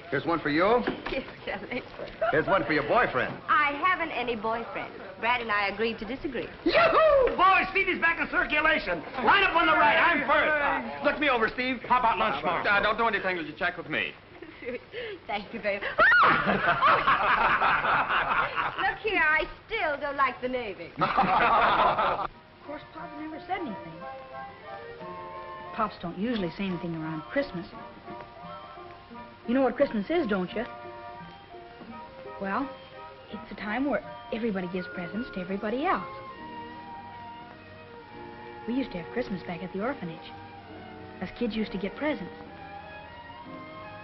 Here's one for you. Yes, Shelley. Here's one for your boyfriend. I haven't any boyfriend. Brad and I agreed to disagree. Yoo-hoo! Boys, Steve is back in circulation. Line up on the right. I'm first. Look me over, Steve. How about lunch tomorrow? Don't do anything till you check with me. Thank you very much. Look here, I still don't like the Navy. Of course, Pop never said anything. Pops don't usually say anything around Christmas. You know what Christmas is, don't you? Well, it's a time where everybody gives presents to everybody else. We used to have Christmas back at the orphanage. Us kids used to get presents.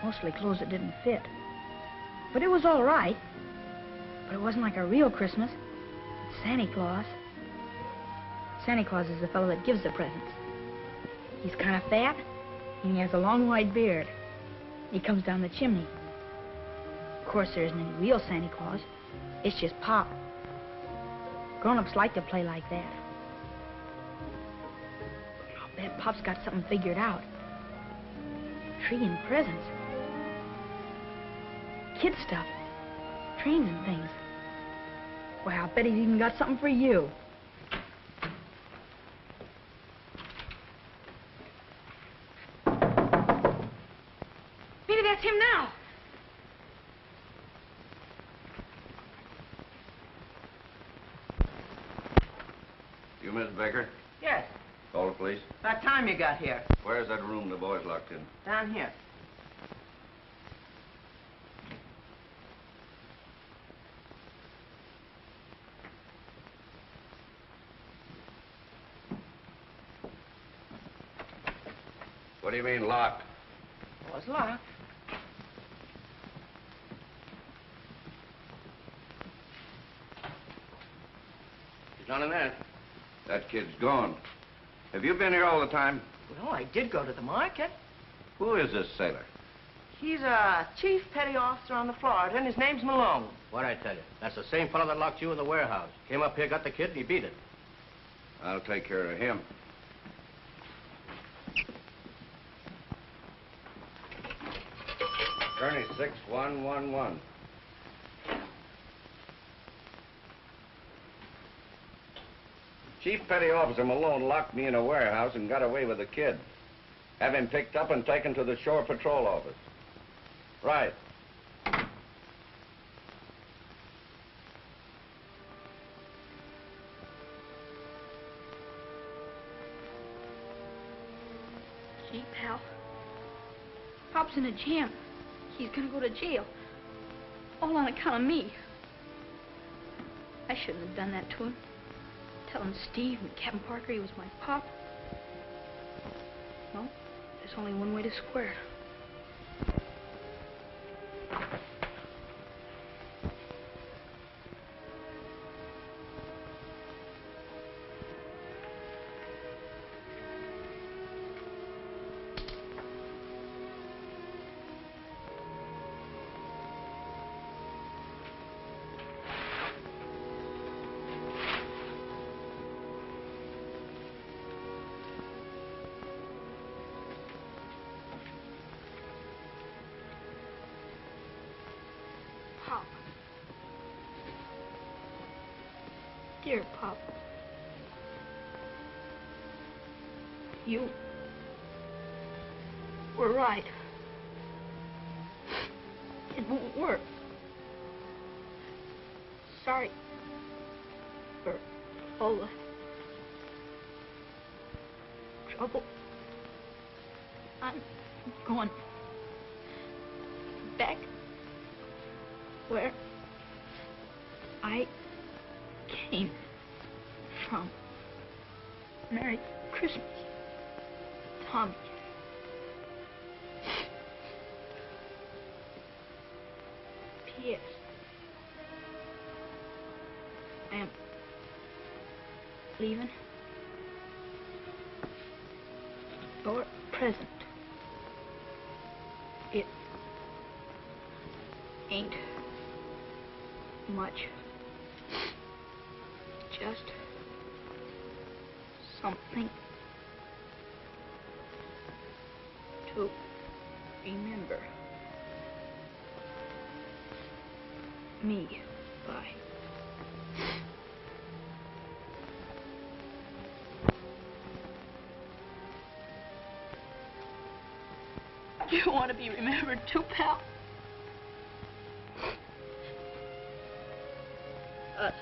Mostly clothes that didn't fit. But it was all right. But it wasn't like a real Christmas. Santa Claus. Santa Claus is the fellow that gives the presents. He's kind of fat, and he has a long white beard. He comes down the chimney. Of course, there isn't any real Santa Claus. It's just Pop. Grown-ups like to play like that. I'll bet Pop's got something figured out. Tree and presents. Kid stuff. Trains and things. Well, I'll bet he's even got something for you. Maybe that's him now. You, Miss Baker? Yes. Call the police. About time you got here. Where's that room the boys locked in? Down here. What do you mean, locked? It was locked. There's none in there. That kid's gone. Have you been here all the time? Well, I did go to the market. Who is this sailor? He's a chief petty officer on the Florida, and his name's Malone. What'd I tell you? That's the same fellow that locked you in the warehouse. Came up here, got the kid, and he beat it. I'll take care of him. Attorney 6111. Chief Petty Officer Malone locked me in a warehouse and got away with the kid. Have him picked up and taken to the Shore Patrol office. Right. Gee, pal. Pop's in a jam. He's gonna go to jail. All on account of me. I shouldn't have done that to him. Telling Steve and Captain Parker he was my pop. Well, there's only one way to square it. Pop. Dear Pop. You were right. It won't work. Sorry for all the trouble. I'm going back where I came from. Merry Christmas, Tommy. P.S. I am leaving your present. It ain't much. Just something to remember me by. You want to be remembered too, pal? Us.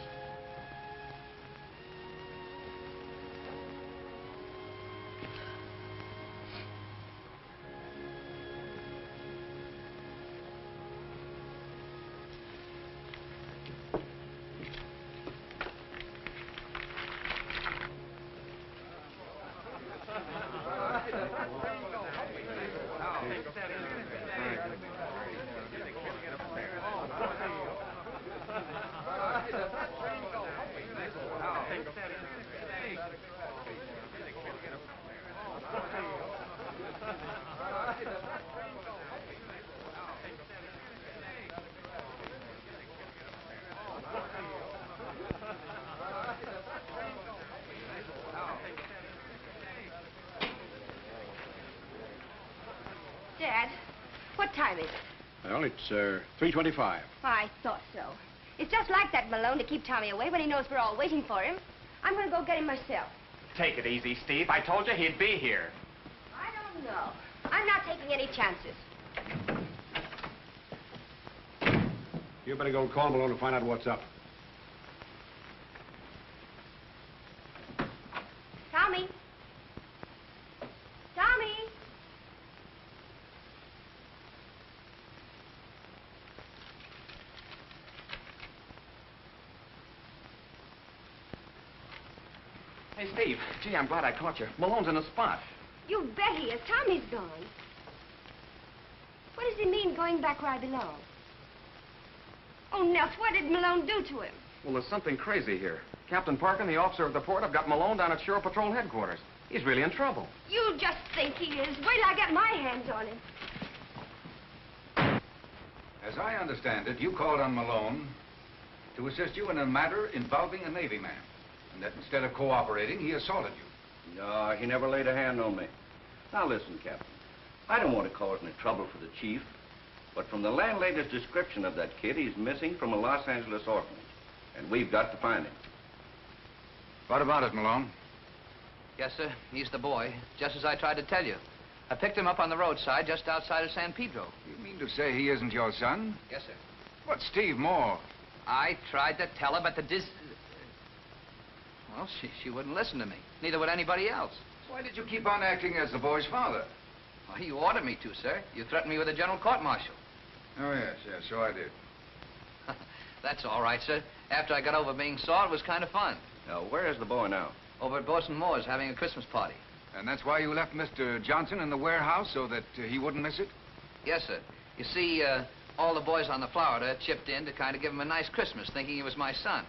Dad, what time is it? Well, it's 3:25. I thought so. It's just like that Malone to keep Tommy away when he knows we're all waiting for him. I'm going to go get him myself. Take it easy, Steve. I told you he'd be here. I don't know. I'm not taking any chances. You better go call Malone and find out what's up. Tommy. Tommy. Hey, Steve. Gee, I'm glad I caught you. Malone's in a spot. You bet he is. Tommy's gone. What does he mean, going back where I belong? Oh, Nels, what did Malone do to him? Well, there's something crazy here. Captain Parker and the officer of the port have got Malone down at Shore Patrol headquarters. He's really in trouble. You just think he is. Wait till I get my hands on him. As I understand it, you called on Malone to assist you in a matter involving a Navy man. And that instead of cooperating, he assaulted you. No, he never laid a hand on me. Now listen, Captain. I don't want to cause any trouble for the chief, but from the landlady's description of that kid, he's missing from a Los Angeles orphanage. And we've got to find him. What about it, Malone? Yes, sir. He's the boy, just as I tried to tell you. I picked him up on the roadside just outside of San Pedro. You mean to say he isn't your son? Yes, sir. But Steve Moore. I tried to tell her, but well, she wouldn't listen to me. Neither would anybody else. Why did you keep on acting as the boy's father? Well, you ordered me to, sir. You threatened me with a general court-martial. Oh, yes, so I did. That's all right, sir. After I got over being sore, it was kind of fun. Now, where is the boy now? Over at Boston Moore's having a Christmas party. And that's why you left Mr. Johnson in the warehouse, so that he wouldn't miss it? Yes, sir. You see, all the boys on the Florida chipped in to kind of give him a nice Christmas, thinking he was my son.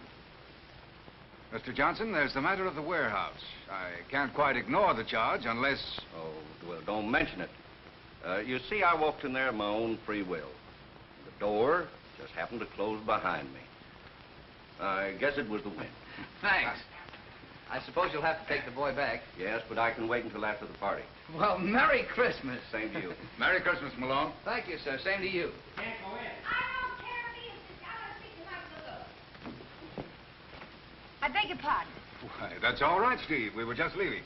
Mr. Johnson, there's the matter of the warehouse. I can't quite ignore the charge unless... Oh, well, don't mention it. You see, I walked in there of my own free will. The door just happened to close behind me. I guess it was the wind. Thanks. I suppose you'll have to take the boy back. Yes, but I can wait until after the party. Well, Merry Christmas. Same to you. Merry Christmas, Malone. Thank you, sir. Same to you. Can't go in. I beg your pardon. Why, that's all right, Steve. We were just leaving.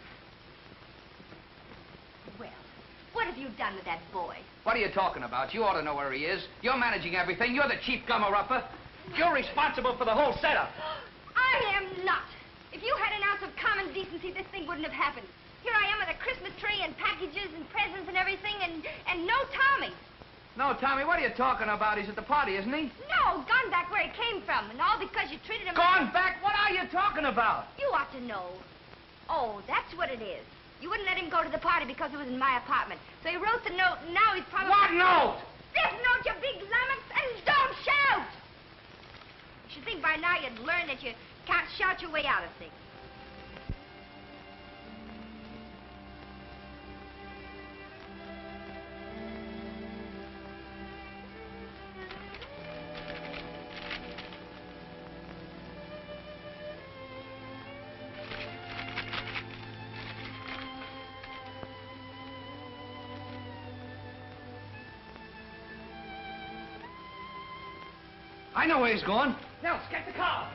Well, what have you done with that boy? What are you talking about? You ought to know where he is. You're managing everything. You're the chief gummer-upper. You're responsible for the whole setup. I am not. If you had an ounce of common decency, this thing wouldn't have happened. Here I am with a Christmas tree and packages and presents and everything, and no Tommy. No, Tommy, what are you talking about? He's at the party, isn't he? No, gone back where he came from, and all because you treated him... Gone back? What are you talking about? You ought to know. Oh, that's what it is. You wouldn't let him go to the party because it was in my apartment. So he wrote the note, and now he's probably... What note? This note, you big lummox, and don't shout! You should think by now you'd learn that you can't shout your way out of things. I know where he's going. Nels, get the car.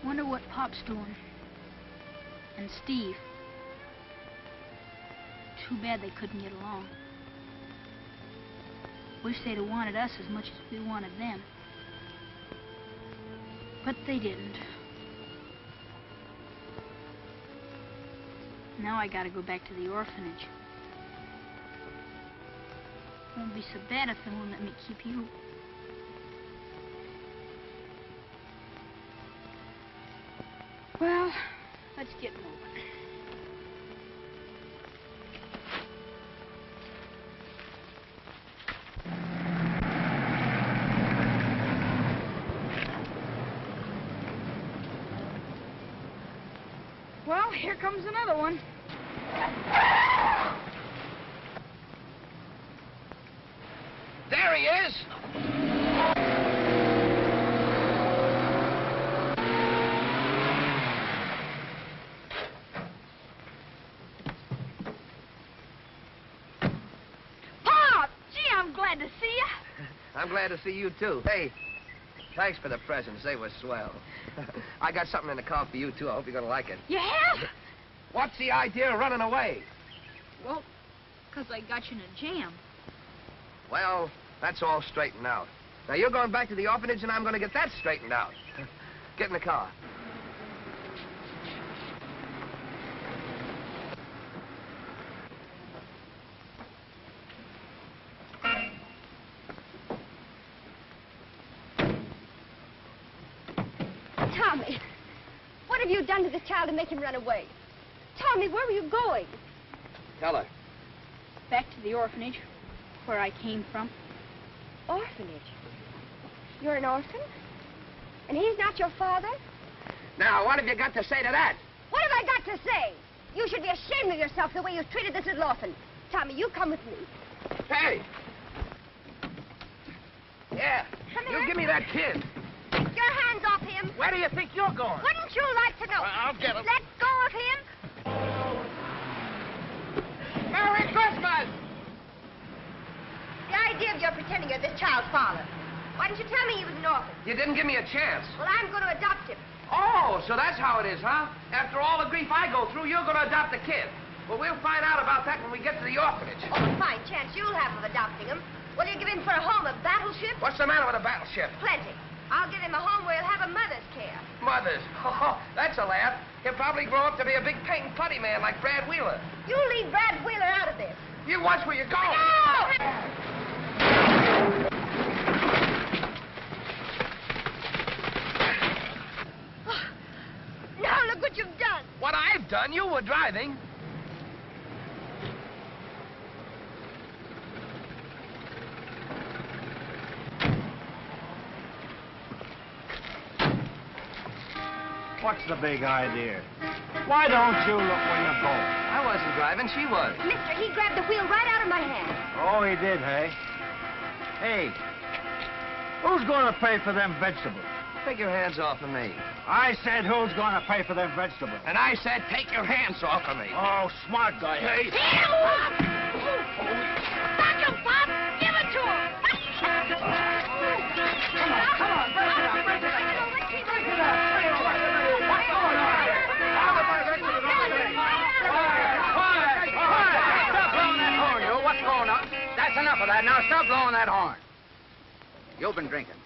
Wonder what Pop's doing. And Steve. Too bad they couldn't get along. Wish they'd have wanted us as much as we wanted them. But they didn't. Now I gotta go back to the orphanage. Won't be so bad if they won't let me keep you. Well, let's get moving. Well, here comes another one. There he is. Pop! Gee, I'm glad to see you. I'm glad to see you, too. Hey, thanks for the presents. They were swell. I got something in the car for you, too. I hope you're going to like it. You have? What's the idea of running away? Well, 'cause I got you in a jam. Well, that's all straightened out. Now, you're going back to the orphanage, and I'm going to get that straightened out. Get in the car. Tommy, what have you done to this child to make him run away? Tommy, where were you going? Tell her. Back to the orphanage, where I came from. Orphanage? You're an orphan? And he's not your father? Now, what have you got to say to that? What have I got to say? You should be ashamed of yourself the way you've treated this little orphan. Tommy, you come with me. Hey! Yeah, Come you here. give me that kid. Take your hands off him. Where do you think you're going? Wouldn't you like to know? I'll get him. Let go of him. Merry Christmas! The idea of your pretending you're this child's father. Why didn't you tell me he was an orphan? You didn't give me a chance. Well, I'm going to adopt him. Oh, so that's how it is, huh? After all the grief I go through, you're going to adopt a kid. Well, we'll find out about that when we get to the orphanage. Oh, a fine chance you'll have of adopting him. What do you give him for a home, a battleship? What's the matter with a battleship? Plenty. I'll give him a home where he'll have a mother's care. Mother's. Oh, that's a laugh. He'll probably grow up to be a big paint and putty man like Brad Wheeler. You leave Brad Wheeler out of this. You watch where you go. Now look what you've done. What I've done? You were driving. What's the big idea? Why don't you look where you're going? I wasn't driving. She was. Mister, he grabbed the wheel right out of my hand. Oh, he did, hey? Hey, who's going to pay for them vegetables? Take your hands off of me. I said who's going to pay for them vegetables? And I said take your hands off of me. Oh, smart guy, hey? Hit him, Pop! Fuck him, Pop! Give it to him! Come on, break it up, break it up. Break it up. What's going on here? Stop blowing that horn, you. What's going on? That's enough of that. Now stop blowing that horn. You've been drinking.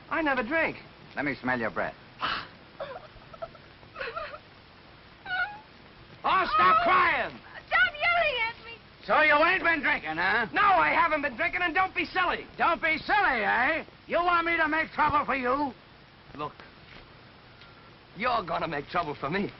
I never drink. Let me smell your breath. Oh, stop crying! Stop yelling at me! So you ain't been drinking, huh? No, I haven't been drinking, and don't be silly. Don't be silly, eh? You want me to make trouble for you? Look, you're gonna make trouble for me.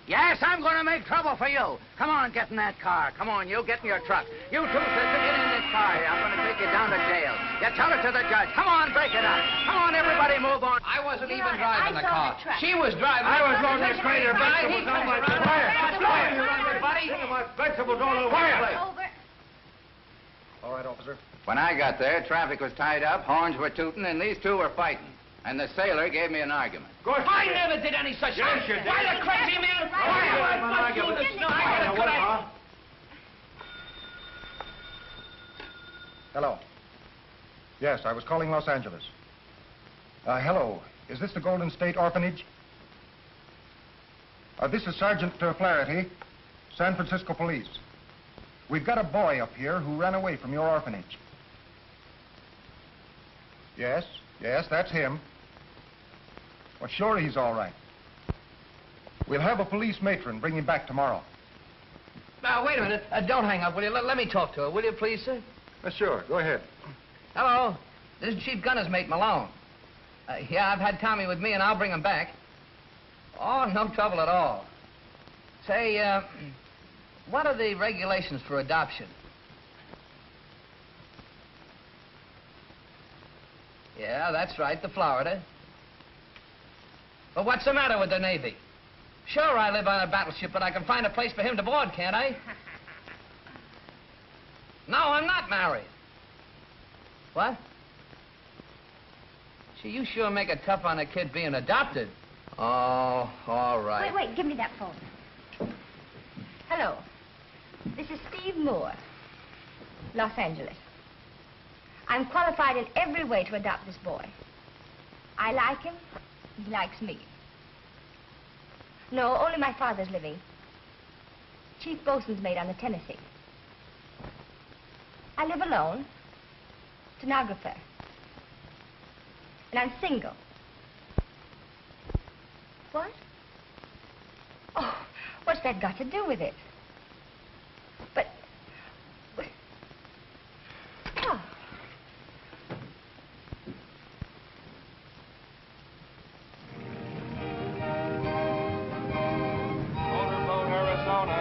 Yes, I'm going to make trouble for you. Come on, get in that car. Come on, you get in your truck. You too, sister, get in this car. I'm going to take you down to jail. You tell it to the judge. Come on, break it up. Come on, everybody, move on. I wasn't even driving the car. saw the truck. She was driving. I was loading this crate of vegetables on my quiet. Buddy. Vegetables all over the place. Over. All right, officer. When I got there, traffic was tied up, horns were tooting, and these two were fighting. And the sailor gave me an argument. I never did any such thing. Yes, you did. Why the crazy man? Hello. Yes, I was calling Los Angeles. Hello. Is this the Golden State Orphanage? This is Sergeant Flaherty, San Francisco Police. We've got a boy up here who ran away from your orphanage. Yes, that's him. Well, sure, he's all right. We'll have a police matron bring him back tomorrow. Now, wait a minute. Don't hang up, will you? Let me talk to her, will you, please, sir? Sure, go ahead. Hello. This is Chief Gunner's mate, Malone. Yeah, I've had Tommy with me, and I'll bring him back. Oh, no trouble at all. Say, what are the regulations for adoption? Yeah, that's right, the Florida. But what's the matter with the Navy? Sure, I live on a battleship, but I can find a place for him to board, can't I? No, I'm not married. What? Gee, you sure make it tough on a kid being adopted. Oh, all right. Wait, give me that phone. Hello. This is Steve Moore, Los Angeles. I'm qualified in every way to adopt this boy. I like him. He likes me. No, only my father's living. Chief boatswain's mate on the Tennessee. I live alone. Stenographer. And I'm single. What? Oh, what's that got to do with it? But... Oh. Motorboat, Arizona.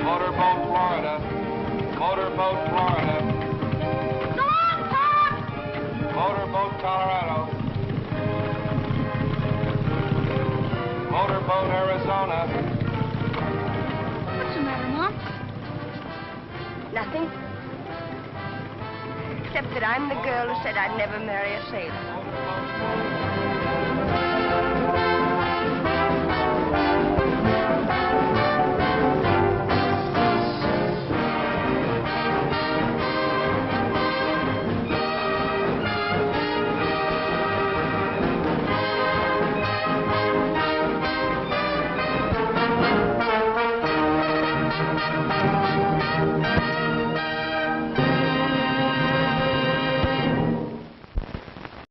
Motorboat, Florida. Motorboat, Florida. Motorboat, Colorado. Motorboat, Arizona. What's the matter, Mom? Nothing. Except that I'm the girl who said I'd never marry a sailor.